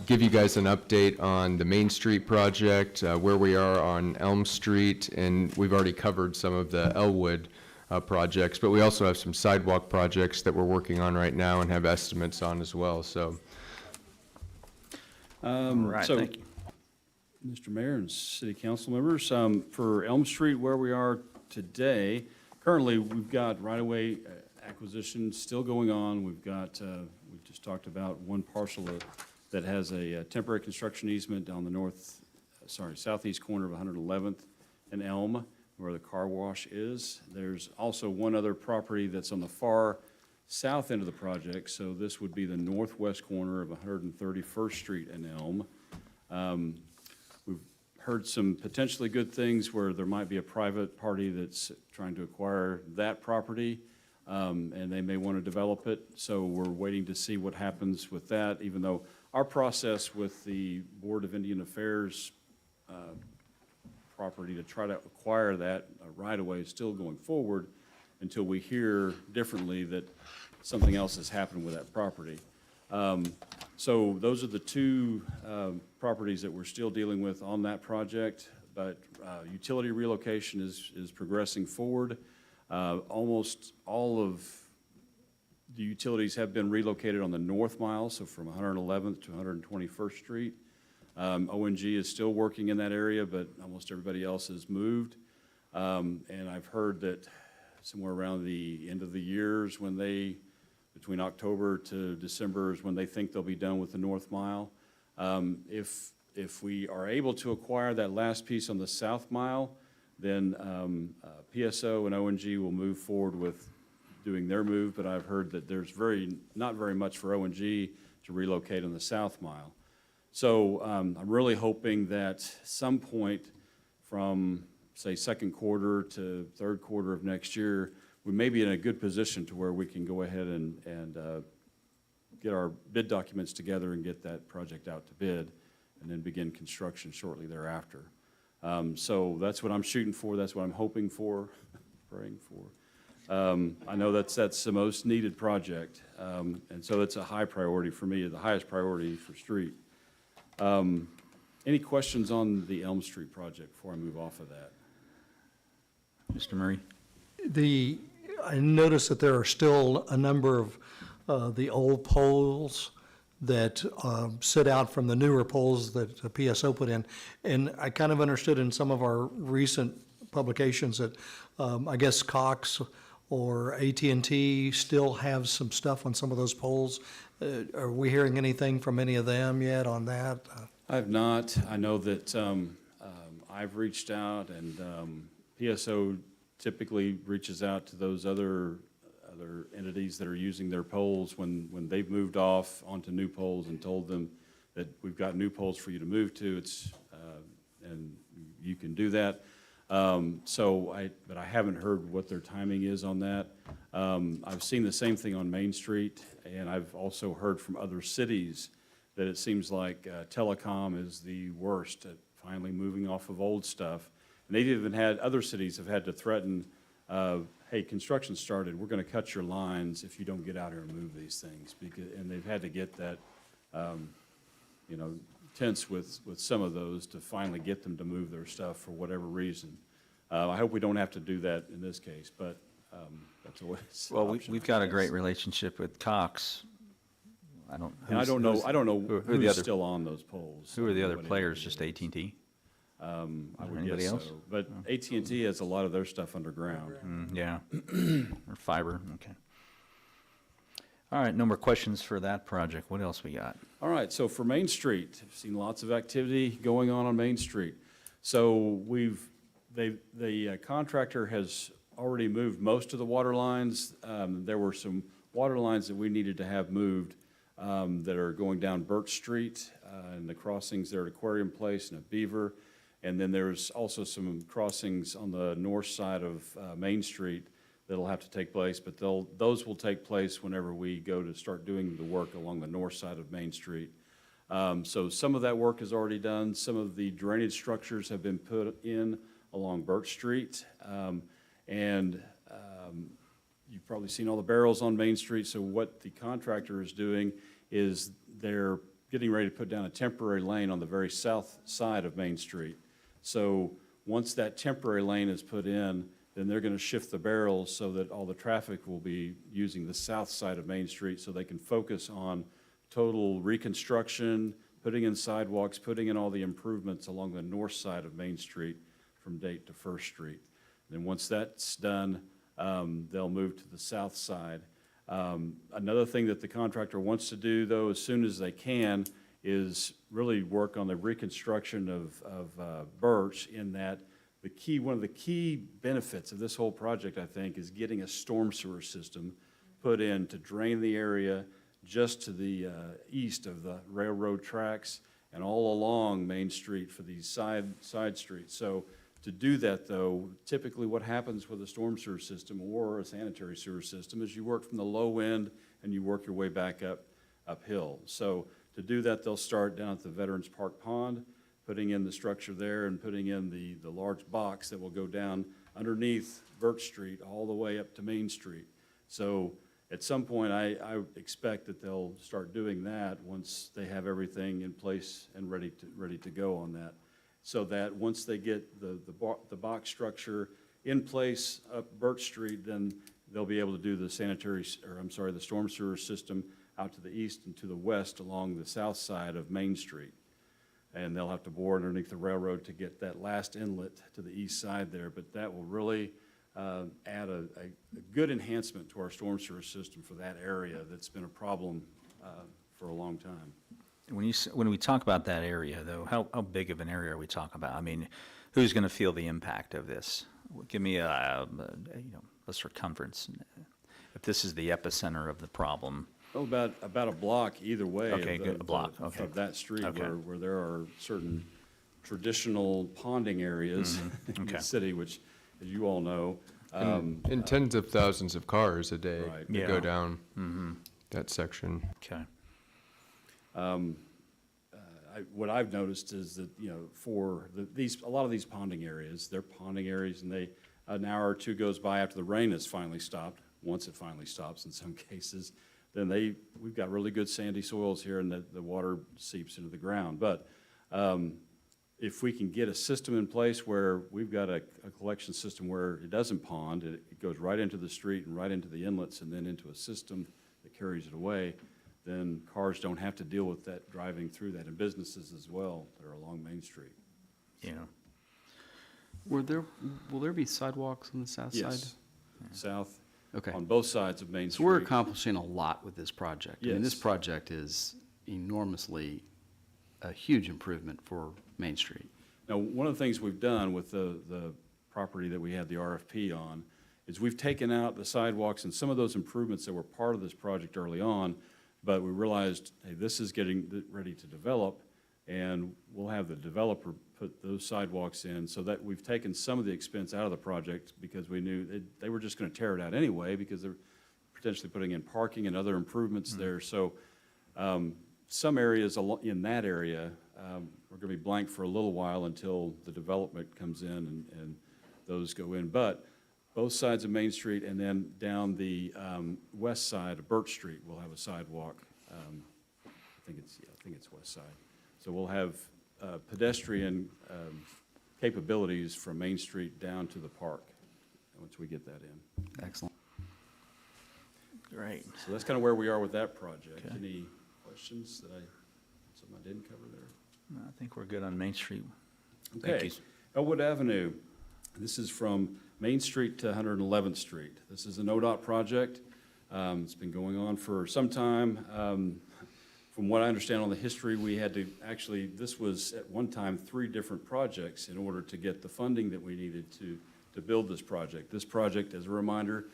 give you guys an update on the Main Street project, where we are on Elm Street, and we've already covered some of the Elwood projects, but we also have some sidewalk projects that we're working on right now and have estimates on as well, so. Right, So, thank you. Mr. Mayor and city council members, for Elm Street, where we are today, currently, we've got right-of-way acquisition still going on. We've got, we just talked about one parcel that has a temporary construction easement down the southeast corner of 111th and Elm, where the car wash is. There's also one other property that's on the far south end of the project, so this would be the northwest corner of 131st Street and Elm. We've heard some potentially good things where there might be a private party that's trying to acquire that property, and they may want to develop it, so we're waiting to see what happens with that, even though our process with the Board of Indian Affairs property to try to acquire that right-of-way is still going forward until we hear differently that something else has happened with that property. So those are the two properties that we're still dealing with on that project, but utility relocation is progressing forward. Almost all of the utilities have been relocated on the north mile, so from 111th to 121st Street. ONG is still working in that area, but almost everybody else has moved. And I've heard that somewhere around the end of the years when between October to December is when they think they'll be done with the north mile. If we are able to acquire that last piece on the south mile, then PSO and ONG will move forward with doing their move, but I've heard that there's not very much for ONG to relocate on the south mile. So I'm really hoping that some point from, say, second quarter to third quarter of next year, we may be in a good position to where we can go ahead and get our bid documents together and get that project out to bid, and then begin construction shortly thereafter. So that's what I'm shooting for, that's what I'm hoping for, praying for. I know that's the most needed project, and so it's a high priority for me, the highest priority for street. Any questions on the Elm Street project before I move off of that? Mr. Murray? I noticed that there are still a number of the old poles that sit out from the newer poles that the PSO put in. And I kind of understood in some of our recent publications that I guess Cox or AT&T still have some stuff on some of those poles. Are we hearing anything from any of them yet on that? I have not. I know that I've reached out, and PSO typically reaches out to those other entities that are using their poles when they've moved off onto new poles and told them that we've got new poles for you to move to. And you can do that. But I haven't heard what their timing is on that. I've seen the same thing on Main Street, and I've also heard from other cities that it seems like telecom is the worst at finally moving off of old stuff. And they've even had, other cities have had to threaten, hey, construction started, we're going to cut your lines if you don't get out here and move these things. And they've had to get that, you know, tense with some of those to finally get them to move their stuff for whatever reason. I hope we don't have to do that in this case, but that's always an Well, option, we've I got a guess. great relationship with Cox. I don't. And I don't know who are the who's other- still on those poles. Who are the other Nobody players, really just knows. AT&T? I would Anybody guess else? so. But AT&T has a lot of their stuff underground. Yeah, or fiber, okay. All right, no more questions for that project. What else we got? All right, so for Main Street, I've seen lots of activity going on Main Street. So the contractor has already moved most of the water lines. There were some water lines that we needed to have moved that are going down Birch Street and the crossings there at Aquarium Place and at Beaver. And then there's also some crossings on the north side of Main Street that'll have to take place, but those will take place whenever we go to start doing the work along the north side of Main Street. So some of that work is already done. Some of the drainage structures have been put in along Birch Street. You've probably seen all the barrels on Main Street. So what the contractor is doing is they're getting ready to put down a temporary lane on the very south side of Main Street. So once that temporary lane is put in, then they're going to shift the barrels so that all the traffic will be using the south side of Main Street so they can focus on total reconstruction, putting in sidewalks, putting in all the improvements along the north side of Main Street from Date to First Street. Then once that's done, they'll move to the south side. Another thing that the contractor wants to do, though, as soon as they can, is really work on the reconstruction of Birch, in that one of the key benefits of this whole project, I think, is getting a storm sewer system put in to drain the area just to the east of the railroad tracks and all along Main Street for these side streets. So to do that, though, typically what happens with a storm sewer system or a sanitary sewer system is you work from the low end and you work your way back uphill. So to do that, they'll start down at the Veterans Park Pond, putting in the structure there and putting in the large box that will go down underneath Birch Street all the way up to Main Street. So at some point, I expect that they'll start doing that once they have everything in place and ready to go on that. So that once they get the box structure in place up Birch Street, then they'll be able to do the the storm sewer system out to the east and to the west along the south side of Main Street. And they'll have to bore underneath the railroad to get that last inlet to the east side there. But that will really add a good enhancement to our storm sewer system for that area that's been a problem for a long time. When we talk about that area, though, how big of an area are we talking about? I mean, who's going to feel the impact of this? Give me a circumference. If this is the epicenter of the problem. Oh, about a block either way. Okay, good, a block, okay. Of that street Okay. where there are certain traditional ponding areas in Okay. the city, which, as you all know. And tens of thousands of cars a day Right. that Yeah. go down that section. Okay. What I've noticed is that, for a lot of these ponding areas, they're ponding areas, and an hour or two goes by after the rain has finally stopped, once it finally stops in some cases, then we've got really good sandy soils here, and the water seeps into the ground. But if we can get a system in place where we've got a collection system where it doesn't pond, it goes right into the street and right into the inlets and then into a system that carries it away, then cars don't have to deal with that driving through that, and businesses as well that are along Main Street. Yeah. Will there be sidewalks on the south side? Yes, south, Okay. on both sides of Main So Street. we're accomplishing a lot with this project. I mean, this Yes. project is enormously a huge improvement for Main Street. Now, one of the things we've done with the property that we had the RFP on is we've taken out the sidewalks and some of those improvements that were part of this project early on, but we realized, hey, this is getting ready to develop, and we'll have the developer put those sidewalks in, so that we've taken some of the expense out of the project because we knew they were just going to tear it out anyway because they're potentially putting in parking and other improvements there. So some areas in that area are going to be blank for a little while until the development comes in and those go in. But both sides of Main Street, and then down the west side of Birch Street, we'll have a sidewalk. I think it's west side. So we'll have pedestrian capabilities from Main Street down to the park, once we get that in. Excellent. Great. So that's kind of where we are with that project. Any questions something I didn't cover there? No, I think we're good on Main Street. Thank Okay, you. Elwood Avenue. This is from Main Street to 111th Street. This is an ODOT project. It's been going on for some time. From what I understand on the history, we had to, actually, this was at one time 3 different projects in order to get the funding that we needed to build this project. This project, as a reminder,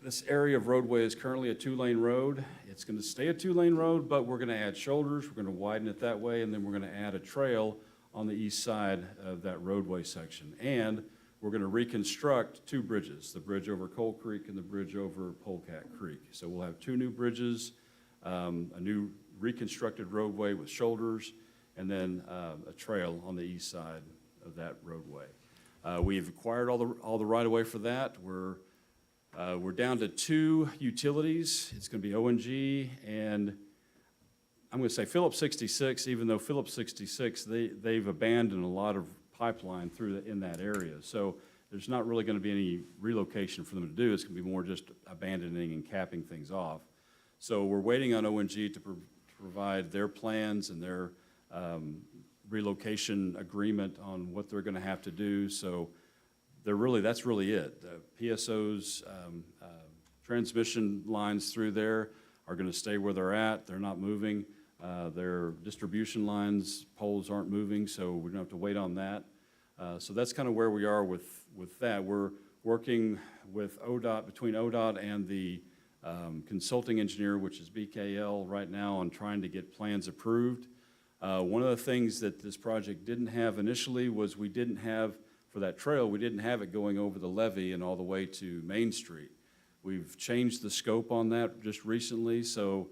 this area of roadway is currently a 2-lane road. It's going to stay a 2-lane road, but we're going to add shoulders, we're going to widen it that way, and then we're going to add a trail on the east side of that roadway section. And we're going to reconstruct 2 bridges, the bridge over Coal Creek and the bridge over Polecat Creek. So we'll have 2 new bridges, a new reconstructed roadway with shoulders, and then a trail on the east side of that roadway. We've acquired all the right-of-way for that. We're down to 2 utilities. It's going to be O&G and I'm going to say Phillips 66, even though Phillips 66, they've abandoned a lot of pipeline in that area. So there's not really going to be any relocation for them to do. It's going to be more just abandoning and capping things off. So we're waiting on O&G to provide their plans and their relocation agreement on what they're going to have to do. So that's really it. The PSO's transmission lines through there are going to stay where they're at. They're not moving. Their distribution lines, poles aren't moving, so we don't have to wait on that. So that's kind of where we are with that. We're working with ODOT, between ODOT and the consulting engineer, which is BKL, right now on trying to get plans approved. One of the things that this project didn't have initially was we didn't have, for that trail, we didn't have it going over the levee and all the way to Main Street. We've changed the scope on that just recently, so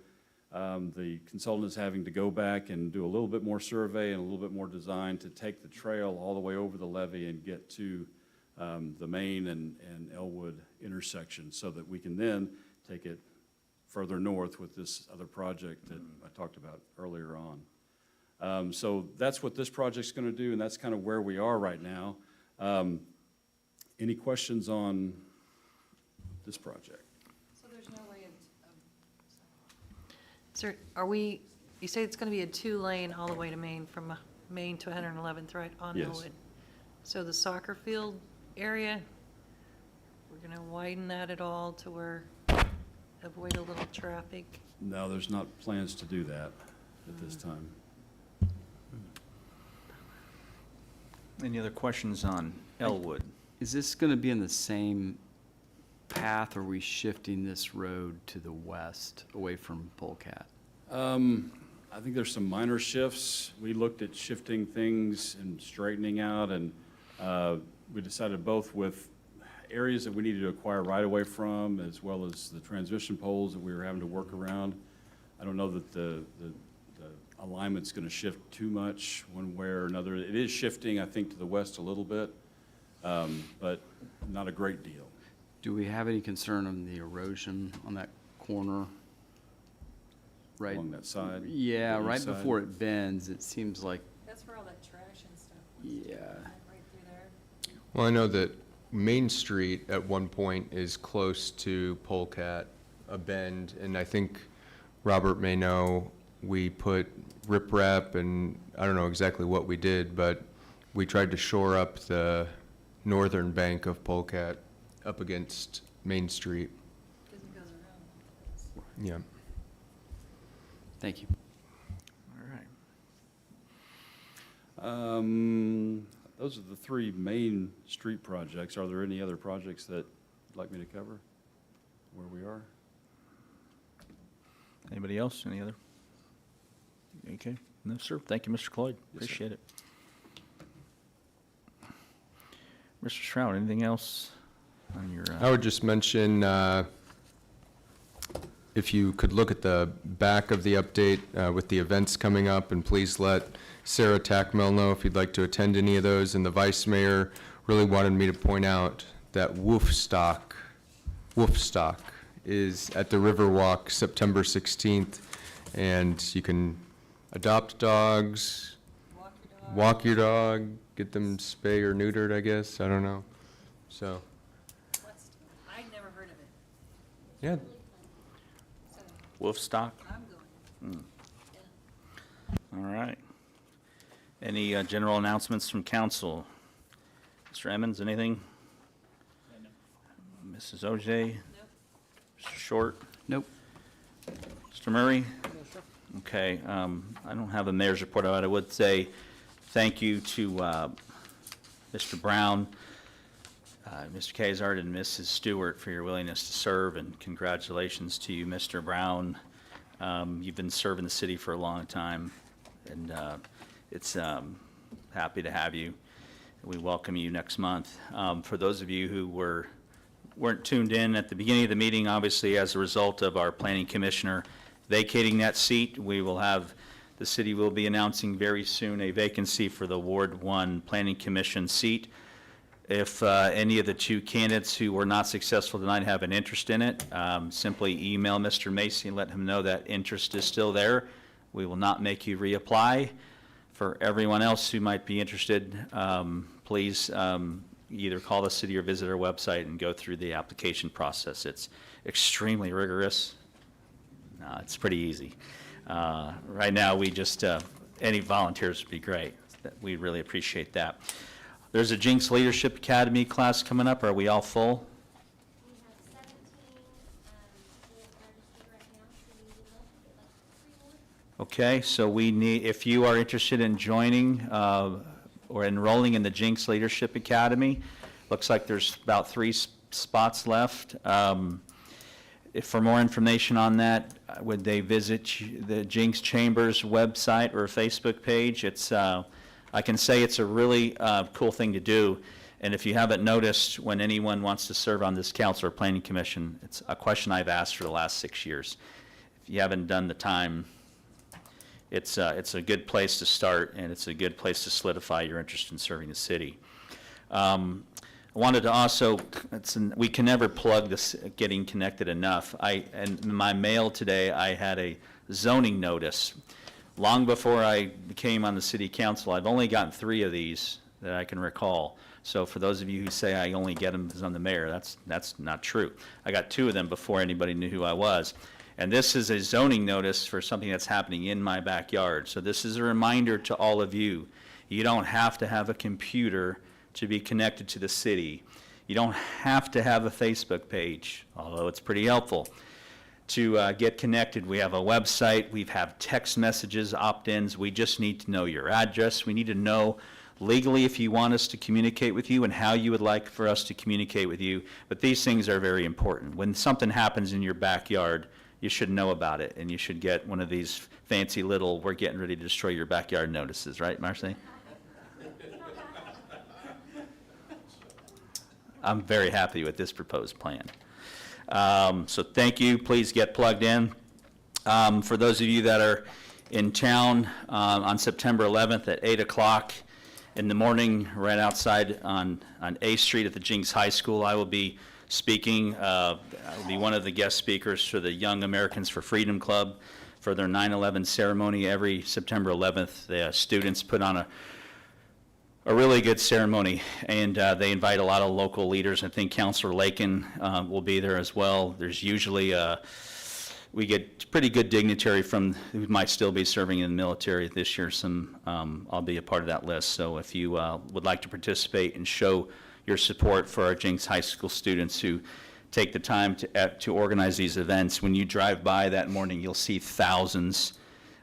the consultant is having to go back and do a little bit more survey and a little bit more design to take the trail all the way over the levee and get to the Main and Elwood intersection so that we can then take it further north with this other project that I talked about earlier on. So that's what this project's going to do, and that's kind of where we are right now. Any questions on this project? So there's no way Sir, you say it's going to be a 2-lane all the way to Main, from Main to 111th, right, on Yes. Elwood? So the soccer field area, we're going to widen that at all to where, avoid a little traffic? No, there's not plans to do that at this time. Any other questions on Elwood? Is this going to be in the same path, or are we shifting this road to the west, away from Polecat? I think there's some minor shifts. We looked at shifting things and straightening out, and we decided both with areas that we needed to acquire right-of-way from, as well as the transmission poles that we were having to work around. I don't know that the alignment's going to shift too much one way or another. It is shifting, I think, to the west a little bit, but not a great deal. Do we have any concern on the erosion on that corner? Right. Along that side? Yeah, the east right side? before it bends, it seems like, That's where all that trash and stuff yeah. right through there. Well, I know that Main Street at one point is close to Polecat, a bend, and I think Robert may know, we put riprap and I don't know exactly what we did, but we tried to shore up the northern bank of Polecat up against Main Street. Because it goes around. Yeah. Thank you. All right. Those are the 3 main street projects. Are there any other projects that you'd like me to cover where we are? Anybody else? Any other? Okay. No, sir. Thank you, Mr. Cloyd. Yes, sir. Appreciate it. Mr. Shroud, anything else on your? I would just mention, if you could look at the back of the update with the events coming up, and please let Sarah Tackmel know if you'd like to attend any of those, and the vice mayor really wanted me to point out that Woofstock is at the Riverwalk September 16th, and you can adopt dogs, walk your dog, get them spay or neutered, I guess, I don't know. So, I'd never heard of it. yeah, Wolfstock? I'm going. All right. Any general announcements from council? Mr. Emmons, anything? Mrs. OJ? Mr. Short? Nope. Mr. Murray? Okay, I don't have a mayor's report, but I would say thank you to Mr. Brown, Mr. Kazard, and Mrs. Stewart for your willingness to serve, and congratulations to you, Mr. Brown. You've been serving the city for a long time, and it's happy to have you. We welcome you next month. For those of you who weren't tuned in at the beginning of the meeting, obviously as a result of our planning commissioner vacating that seat, the city will be announcing very soon a vacancy for the Ward 1 Planning Commission seat. If any of the two candidates who were not successful tonight have an interest in it, simply email Mr. Macy and let him know that interest is still there. We will not make you reapply. For everyone else who might be interested, please either call the city or visit our website and go through the application process. It's extremely rigorous. No, it's pretty easy. Right now, we just, any volunteers would be great. We really appreciate that. There's a Jenks Leadership Academy class coming up. Are we all full? We have 17 registered right now, so we would love to get like 3 more. Okay, so we need, if you are interested in joining or enrolling in the Jenks Leadership Academy, looks like there's about 3 spots left. For more information on that, would they visit the Jenks Chambers website or Facebook page? It's, I can say it's a really cool thing to do. And if you haven't noticed, when anyone wants to serve on this council or planning commission, it's a question I've asked for the last 6 years. If you haven't done the time, it's a good place to start, and it's a good place to solidify your interest in serving the city. I wanted to also, we can never plug this getting connected enough. And in my mail today, I had a zoning notice. Long before I became on the city council, I've only gotten 3 of these that I can recall. So for those of you who say I only get them because I'm the mayor, that's not true. I got 2 of them before anybody knew who I was. And this is a zoning notice for something that's happening in my backyard. So this is a reminder to all of you. You don't have to have a computer to be connected to the city. You don't have to have a Facebook page, although it's pretty helpful. To get connected, we have a website, we have text messages, opt-ins. We just need to know your address. We need to know legally if you want us to communicate with you and how you would like for us to communicate with you. But these things are very important. When something happens in your backyard, you should know about it, and you should get one of these fancy little, we're getting ready to destroy your backyard notices, right, Marcy? I'm very happy with this proposed plan. So thank you. Please get plugged in. For those of you that are in town on September 11th at 8 o'clock in the morning, right outside on A Street at the Jenks High School, I will be speaking. I will be one of the guest speakers for the Young Americans for Freedom Club for their 9/11 ceremony. Every September 11th, the students put on a really good ceremony, and they invite a lot of local leaders. I think Councilor Lakin will be there as well. There's usually, we get pretty good dignitary from, who might still be serving in the military this year. I'll be a part of that list. So if you would like to participate and show your support for our Jenks High School students who take the time to organize these events, when you drive by that morning, you'll see thousands,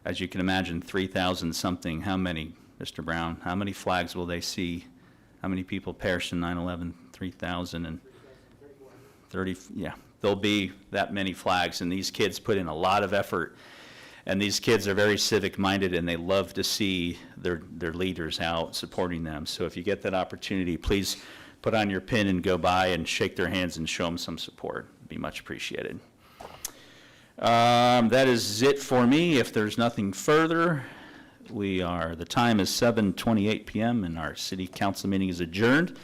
as you can imagine, 3,000 something. How many? Mr. Brown, how many flags will they see? How many people perished in 9/11? 3,000 and 30, yeah. There'll be that many flags, and these kids put in a lot of effort. And these kids are very civic-minded, and they love to see their leaders out supporting them. So if you get that opportunity, please put on your pin and go by and shake their hands and show them some support. It'd be much appreciated. That is it for me. If there's nothing further, the time is 7:28 p.m. and our city council meeting is adjourned.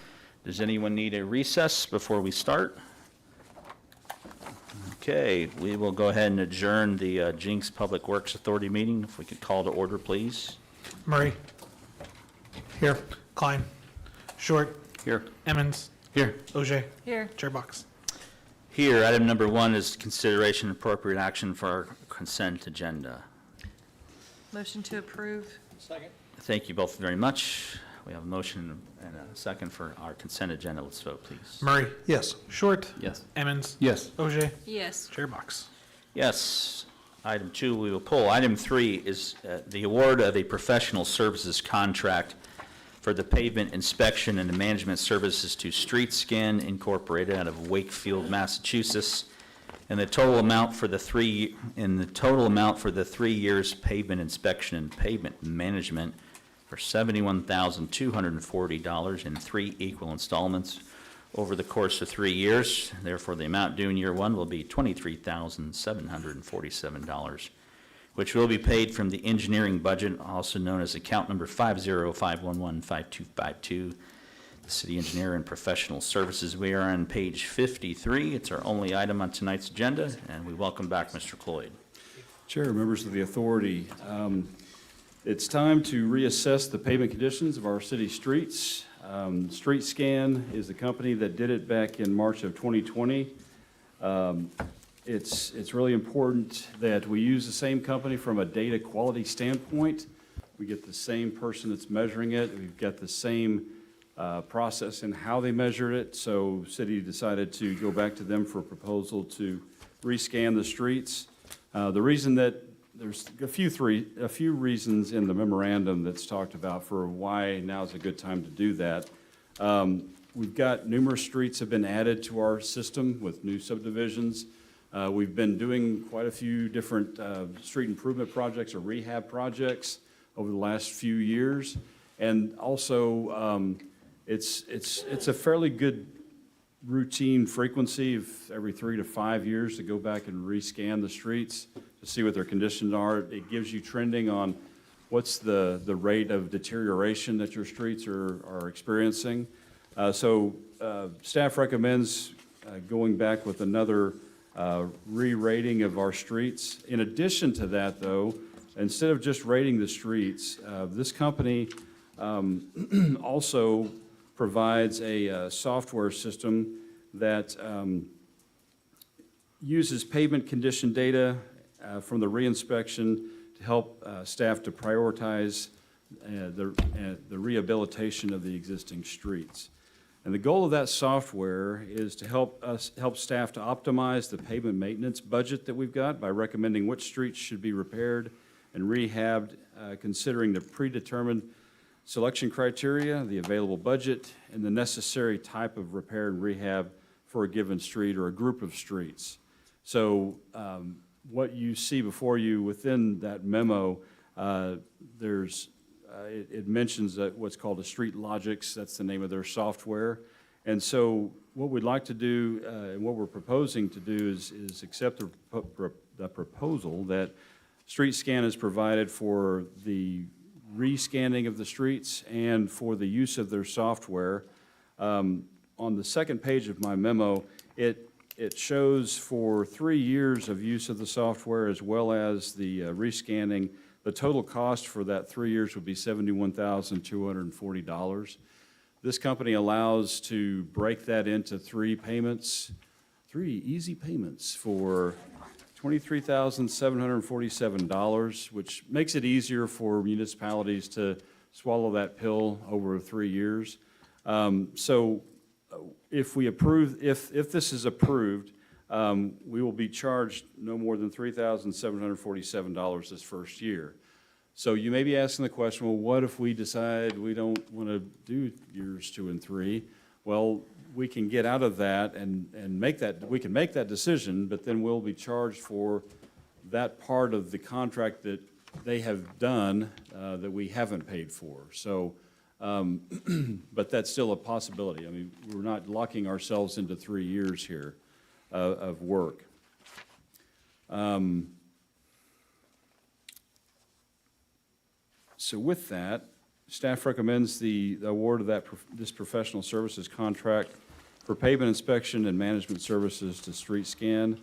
Does anyone need a recess before we start? Okay, we will go ahead and adjourn the Jenks Public Works Authority meeting. If we could call to order, please. Murray. Here. Klein. Short. Here. Emmons. Here. Ogier. Here. Chair Box. Here, item number 1 is consideration and appropriate action for our consent agenda. Motion to approve. Thank you both very much. We have a motion and a second for our consent agenda. Let's vote, please. Murray. Yes. Short. Yes. Emmons. Yes. Ogier. Yes. Chair Box. Yes. Item 2, we will pull. Item 3 is the award of a professional services contract for the pavement inspection and management services to Street Scan Incorporated out of Wakefield, Massachusetts, and the total amount for the 3 years pavement inspection and pavement management for $71,240 in 3 equal installments over the course of 3 years. Therefore, the amount due in year 1 will be $23,747, which will be paid from the engineering budget, also known as account number 505115252, the city engineer and professional services. We are on page 53. It's our only item on tonight's agenda, and we welcome back Mr. Cloyd. Chair, members of the authority, it's time to reassess the pavement conditions of our city streets. Street Scan is the company that did it back in March of 2020. It's really important that we use the same company from a data quality standpoint. We get the same person that's measuring it. We've got the same process in how they measured it. So city decided to go back to them for a proposal to rescan the streets. The reason that there's a few reasons in the memorandum that's talked about for why now is a good time to do that. We've got numerous streets have been added to our system with new subdivisions. We've been doing quite a few different street improvement projects or rehab projects over the last few years. And also, it's a fairly good routine frequency of every 3 to 5 years to go back and rescan the streets to see what their conditions are. It gives you trending on what's the rate of deterioration that your streets are experiencing. So staff recommends going back with another re-rating of our streets. In addition to that, though, instead of just rating the streets, this company also provides a software system that uses pavement condition data from the reinspection to help staff to prioritize the rehabilitation of the existing streets. And the goal of that software is to help staff to optimize the pavement maintenance budget that we've got by recommending which streets should be repaired and rehabbed, considering the predetermined selection criteria, the available budget, and the necessary type of repair and rehab for a given street or a group of streets. So what you see before you within that memo, it mentions that what's called a Street Logics. That's the name of their software. And so what we'd like to do and what we're proposing to do is accept the proposal that Street Scan is provided for the rescanning of the streets and for the use of their software. On the second page of my memo, it shows for 3 years of use of the software as well as the rescanning. The total cost for that 3 years would be $71,240. This company allows to break that into 3 payments, 3 easy payments for $23,747, which makes it easier for municipalities to swallow that pill over 3 years. So if this is approved, we will be charged no more than $3,747 this first year. So you may be asking the question, well, what if we decide we don't want to do years 2 and 3? Well, we can get out of that and make that decision, but then we'll be charged for that part of the contract that they have done that we haven't paid for. So, but that's still a possibility. I mean, we're not locking ourselves into 3 years here of work. So with that, Staff recommends the award of this professional services contract for pavement inspection and management services to Street Scan.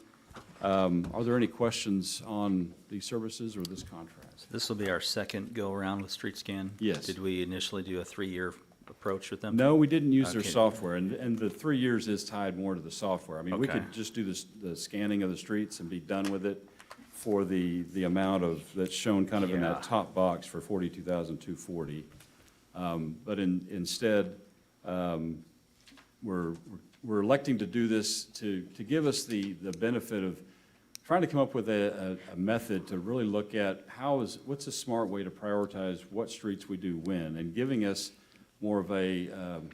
Are there any questions on these services or this contract? This will be our second go-around with Street Scan? Yes. Did we initially do a 3-year approach with them? No, we didn't use their Okay. software, and the 3 years is tied more to the software. I mean, we Okay. could just do the scanning of the streets and be done with it for the amount of, that's shown kind of in Yeah. that top box for $42,240. But instead, we're electing to do this to give us the benefit of trying to come up with a method to really look at what's a smart way to prioritize what streets we do when, and giving us more of an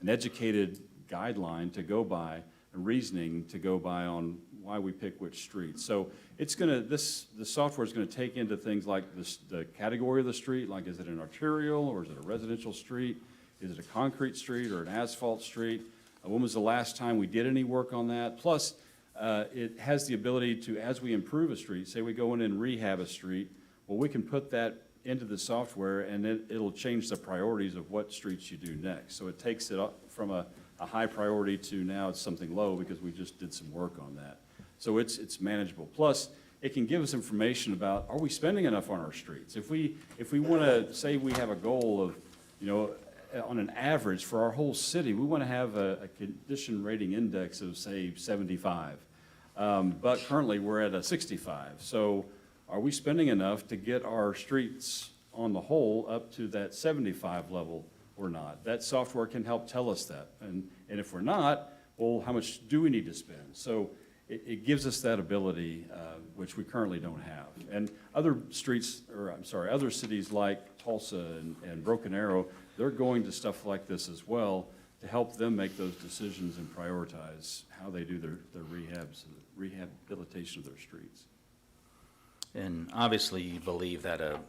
educated guideline to go by, and reasoning to go by on why we pick which streets. So the software is gonna take into things like the category of the street, like is it an arterial, or is it a residential street? Is it a concrete street or an asphalt street? When was the last time we did any work on that? Plus, it has the ability to, as we improve a street, say we go in and rehab a street, well, we can put that into the software, and it'll change the priorities of what streets you do next. So it takes it up from a high priority to now it's something low because we just did some work on that. So it's manageable. Plus, it can give us information about, are we spending enough on our streets? If we want to say we have a goal of, on an average for our whole city, we want to have a condition rating index of, say, 75. But currently, we're at a 65. So are we spending enough to get our streets on the whole up to that 75 level or not? That software can help tell us that. And if we're not, well, how much do we need to spend? So it gives us that ability, which we currently don't have. And other cities like Tulsa and Broken Arrow, they're going to stuff like this as well to help them make those decisions and prioritize how they do their rehabilitation of their streets. And obviously, you believe that a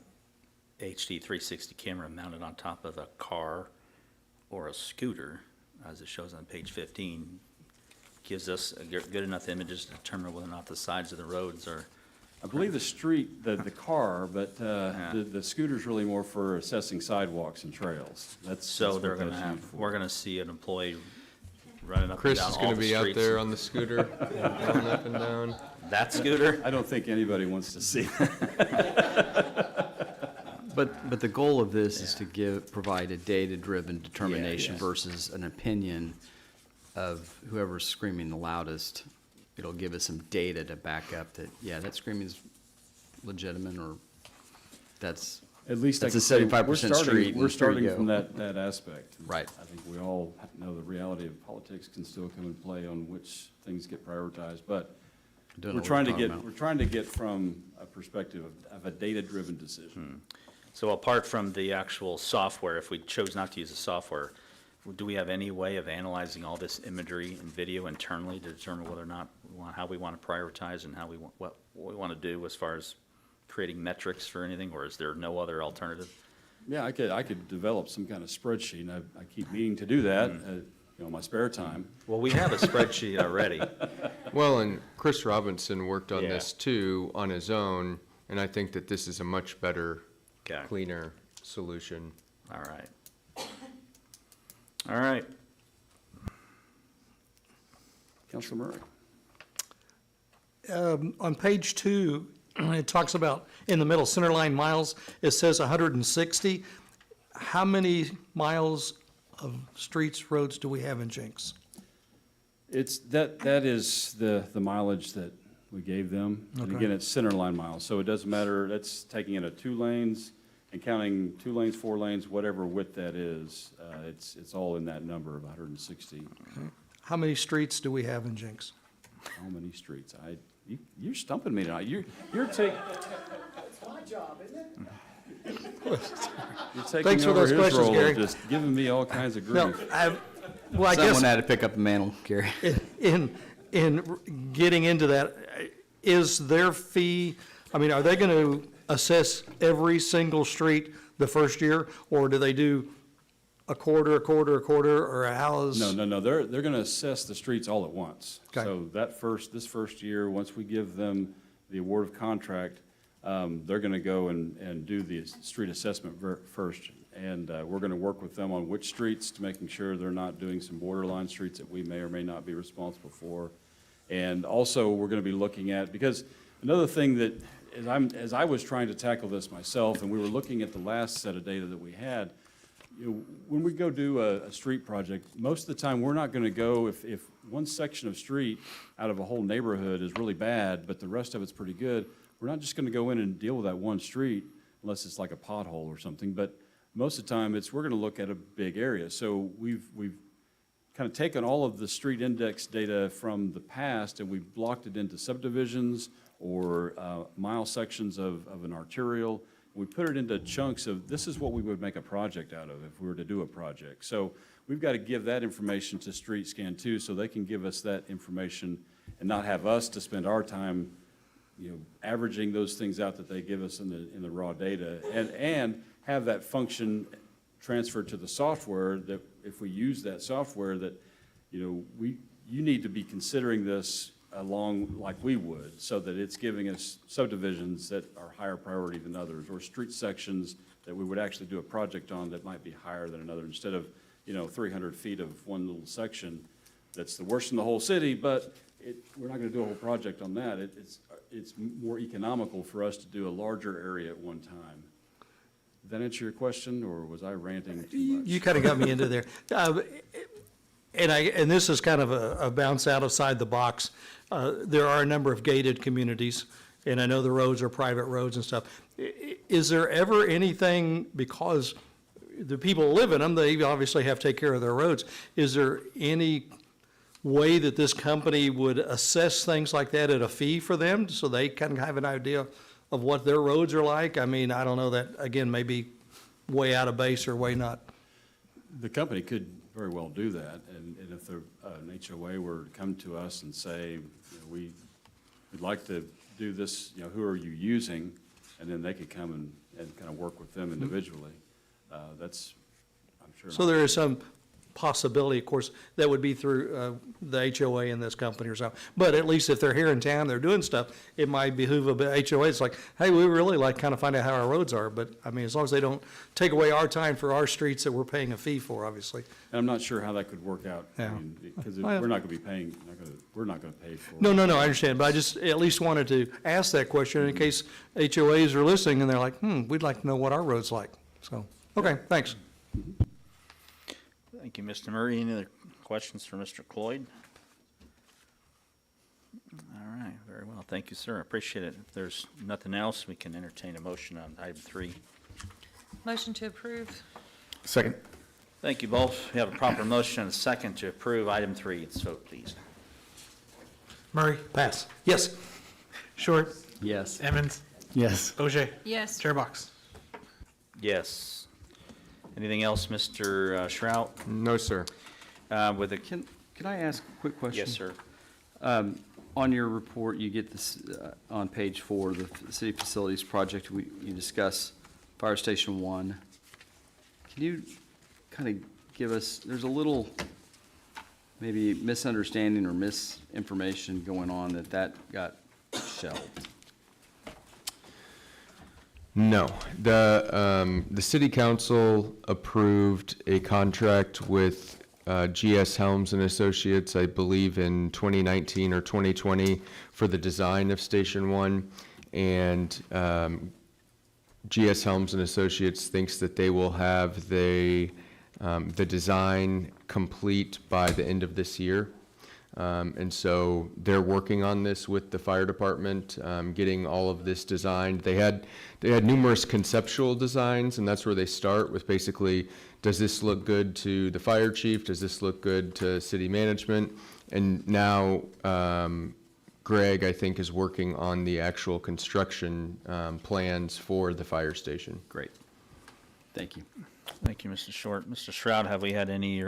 HD 360 camera mounted on top of a car or a scooter, as it shows on page 15, gives us good enough images to determine whether or not the sides of the roads are. I believe the car, but the scooter's really more for assessing sidewalks and trails. So they're going to have, we're going to see an employee running up and Chris down is all going the to be out streets. there on the scooter, going up and down. That scooter? I don't think anybody wants to see. But the goal of this is to provide a data-driven determination yes. versus an opinion of whoever's screaming the loudest. It'll give us some data to back up that, yeah, that screaming is legitimate, or that's, At least that's I a can say 75% street. We're and starting here you from go. that aspect. Right. I think we all know the reality of politics can still come and play on which things get prioritized, but Don't know we're what trying to talking get, about. we're trying to get from a perspective of a data-driven decision. So apart from the actual software, if we chose not to use the software, do we have any way of analyzing all this imagery and video internally to determine whether or not, how we want to prioritize and how we want, what we want to do as far as creating metrics for anything, or is there no other alternative? Yeah, I could develop some kind of spreadsheet, and I keep meaning to do that, my spare time. Well, we have a spreadsheet already. Well, and Chris Robinson worked on Yeah. this too, on his own, and I think that this is a much better, Okay. cleaner solution. All right. All right. Councilor Murray? On page 2, it talks about, in the middle, center line miles, it says 160. How many miles of streets, roads do we have in Jenks? That is the mileage that we gave them. And Okay. again, it's center line miles, so it doesn't matter, that's taking it at 2 lanes and counting 2 lanes, 4 lanes, whatever width that is, it's all in that number of 160. How many streets do we have in Jenks? How many streets? You're stumping me tonight. You're taking. It's my job, isn't it? You're taking Thanks for over those his questions, role Gary. of just giving me all kinds of No, grief. well, I Someone guess had to pick up the mantle, Gary. in getting into that, is their fee, I mean, are they going to assess every single street the first year, or do they do a quarter, or how is? No. They're going to assess the streets all at once. Okay. So this first year, once we give them the award of contract, they're going to go and do the street assessment first. and we're going to work with them on which streets to making sure they're not doing some borderline streets that we may or may not be responsible for. And also, we're going to be looking at, because another thing that, as I was trying to tackle this myself, and we were looking at the last set of data that we had, when we go do a street project, most of the time, we're not going to go, if one section of street out of a whole neighborhood is really bad, but the rest of it's pretty good, we're not just going to go in and deal with that one street unless it's like a pothole or something. But most of the time, we're going to look at a big area. So we've kind of taken all of the street index data from the past and we've blocked it into subdivisions or mile sections of an arterial. We put it into chunks of, this is what we would make a project out of if we were to do a project. So we've got to give that information to Street Scan too, so they can give us that information and not have us to spend our time, averaging those things out that they give us in the raw data, and have that function transferred to the software, that if we use that software, that, you need to be considering this along like we would, so that it's giving us subdivisions that are higher priority than others, or street sections that we would actually do a project on that might be higher than another, instead of, 300 feet of one little section that's the worst in the whole city, but we're not going to do a whole project on that. It's more economical for us to do a larger area at one time. Did that answer your question, or was I ranting too much? You kind of got me into there. And this is kind of a bounce outside the box. There are a number of gated communities, and I know the roads are private roads and stuff. Is there ever anything, because the people who live in them, they obviously have to take care of their roads, is there any way that this company would assess things like that at a fee for them, so they kind of have an idea of what their roads are like? I mean, I don't know, that, again, maybe way out of base or way not. The company could very well do that, and if an HOA were to come to us and say, we'd like to do this, who are you using? And then they could come and kind of work with them individually. That's, I'm sure. So there is some possibility, of course, that would be through the HOA in this company or something. But at least if they're here in town, they're doing stuff, it might behoove a HOA. It's like, hey, we really like kind of find out how our roads are. But, I mean, as long as they don't take away our time for our streets that we're paying a fee for, obviously. And I'm not sure how that could work out. Yeah. Because Well, we're not going to be paying, we're not going to pay for. No, I understand. But I just at least wanted to ask that question in case HOAs are listening and they're like, we'd like to know what our road's like. So, okay, thanks. Thank you, Mr. Murray. Any other questions for Mr. Cloyd? All right, very well. Thank you, sir. I appreciate it. If there's nothing else, we can entertain a motion on item 3. Motion to approve. Second. Thank you both. We have a proper motion and a second to approve item 3. Let's vote, please. Murray, Pass. Yes. Short, Yes. Emmons, Yes. Ogier, Yes. Chair Box. Yes. Anything else, Mr. Shrout? No, sir. With a, Can I ask a quick question? yes, sir. On your report, you get this, on page 4, the city facilities project, you discuss Fire Station 1. Can you kind of give us, there's a little maybe misunderstanding or misinformation going on that got shelved. No, the city council approved a contract with GS Helms and Associates, I believe in 2019 or 2020, for the design of Station 1. And GS Helms and Associates thinks that they will have the design complete by the end of this year. And so they're working on this with the fire department, getting all of this designed. They had numerous conceptual designs, and that's where they start with basically, does this look good to the fire chief? Does this look good to city management? And now Greg, I think, is working on the actual construction plans for the fire station. Great. Thank you. Thank you, Mr. Short. Mr. Shrout, have we had any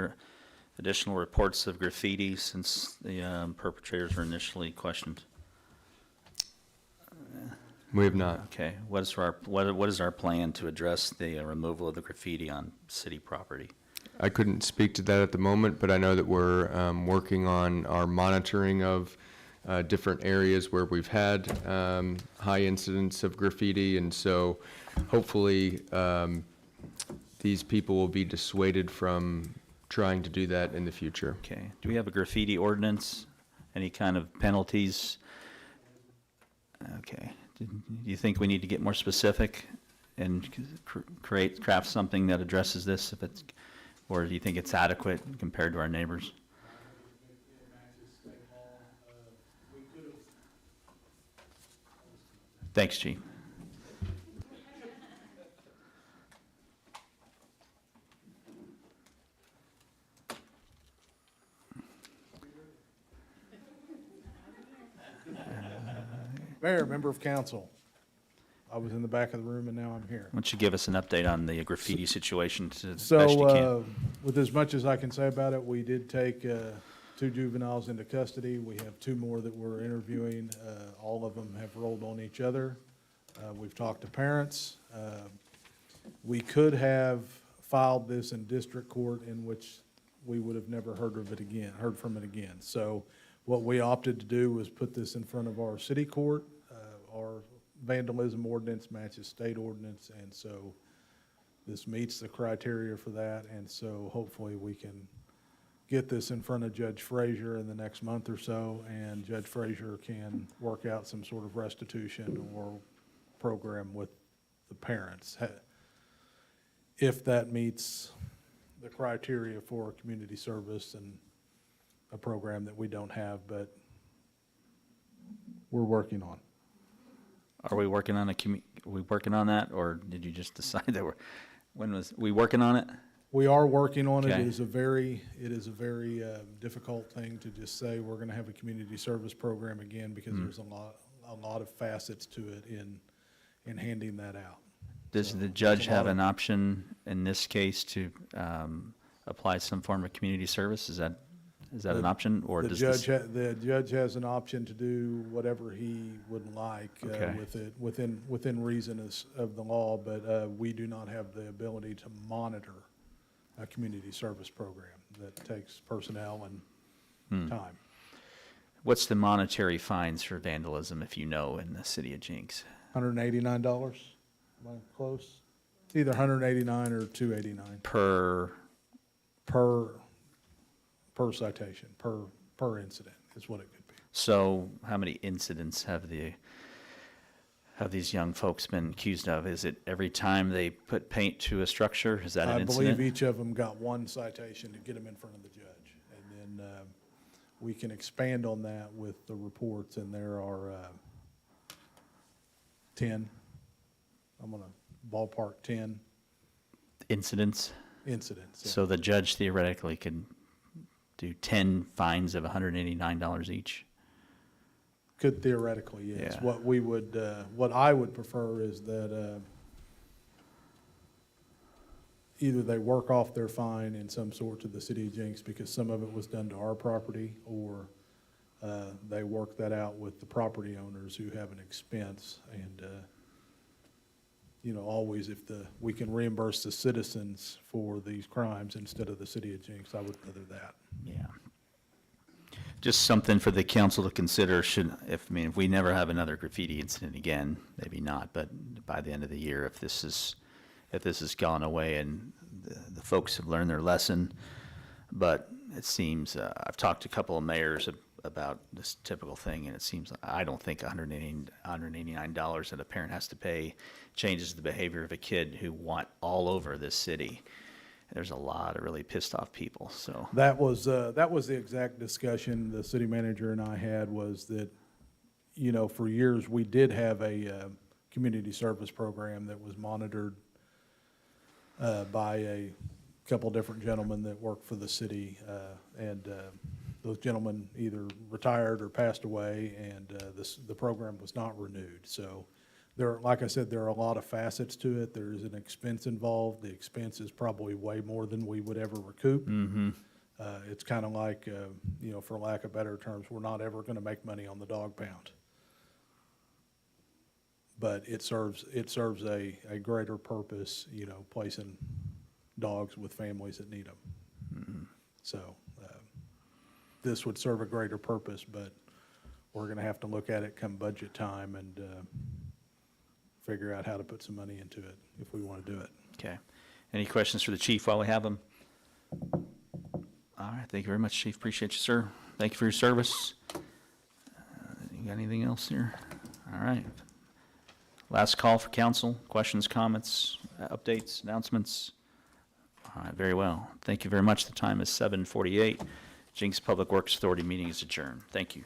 additional reports of graffiti since the perpetrators were initially questioned? We have not. Okay. What is our plan to address the removal of the graffiti on city property? I couldn't speak to that at the moment, but I know that we're working on our monitoring of different areas where we've had high incidents of graffiti, and so hopefully these people will be dissuaded from trying to do that in the future. Okay. Do we have a graffiti ordinance? Any kind of penalties? Okay. Do you think we need to get more specific and craft something that addresses this, if it's, or do you think it's adequate compared to our neighbors? Thanks, Chief. Mayor, member of council, I was in the back of the room and now I'm here. Why don't you give us an update on the graffiti situation to the best So, you can? with as much as I can say about it, we did take 2 juveniles into custody. We have 2 more that we're interviewing. All of them have rolled on each other. We've talked to parents. We could have filed this in district court, in which we would have never heard from it again. So what we opted to do was put this in front of our city court. Our vandalism ordinance matches state ordinance, and so this meets the criteria for that. And so hopefully we can get this in front of Judge Frazier in the next month or so, and Judge Frazier can work out some sort of restitution or program with the parents, if that meets the criteria for community service and a program that we don't have, but we're working on. Are we working on that, or did you just decide that we working on it? We are working on it. Okay. It is a very difficult thing to just say we're going to have a community service program again, because there's a lot of facets to it in handing that out. Does the judge have an option in this case to apply some form of community service? Is that an option, or The does judge, this? the judge has an option to do whatever he would like Okay. with it, within reason of the law, but we do not have the ability to monitor a community service program that takes personnel and time. What's the monetary fines for vandalism, if you know, in the city of Jenks? $189. Am I close? It's either $189 or $289 Per, per citation, per incident is what it could be. so how many incidents have these young folks been accused of? Is it every time they put paint to a structure? Is that an I incident? believe each of them got 1 citation to get them in front of the judge. And then we can expand on that with the reports, and there are 10. I'm going to ballpark 10 Incidents? incidents. Yeah. So the judge theoretically could do 10 fines of $189 each? Could theoretically, yes. Yeah. What I would prefer is that either they work off their fine in some sort to the city of Jenks, because some of it was done to our property, or they work that out with the property owners who have an expense. And, always we can reimburse the citizens for these crimes instead of the city of Jenks, I would rather that. Yeah. Just something for the council to consider. If we never have another graffiti incident again, maybe not, but by the end of the year, if this has gone away and the folks have learned their lesson. But it seems, I've talked to a couple of mayors about this typical thing, and it seems, I don't think $189 that a parent has to pay changes the behavior of a kid who want all over this city. There's a lot of really pissed off people, so. That was the exact discussion the city manager and I had, was that, for years, we did have a community service program that was monitored by a couple different gentlemen that worked for the city, and those gentlemen either retired or passed away, and the program was not renewed. So like I said, there are a lot of facets to it. There is an expense involved. The expense is probably way more than we would ever recoup. Mm-hmm. It's kind of like, for lack of better terms, we're not ever going to make money on the dog pound. But it serves a greater purpose, placing dogs with families that need them. Mm-hmm. So this would serve a greater purpose, but we're going to have to look at it come budget time and figure out how to put some money into it if we want to do it. Okay. Any questions for the chief while we have him? All right, thank you very much, Chief. Appreciate you, sir. Thank you for your service. You got anything else here? All right. Last call for council. Questions, comments, updates, announcements? All right, very well. Thank you very much. The time is 7:48. Jenks Public Works Authority meeting is adjourned. Thank you.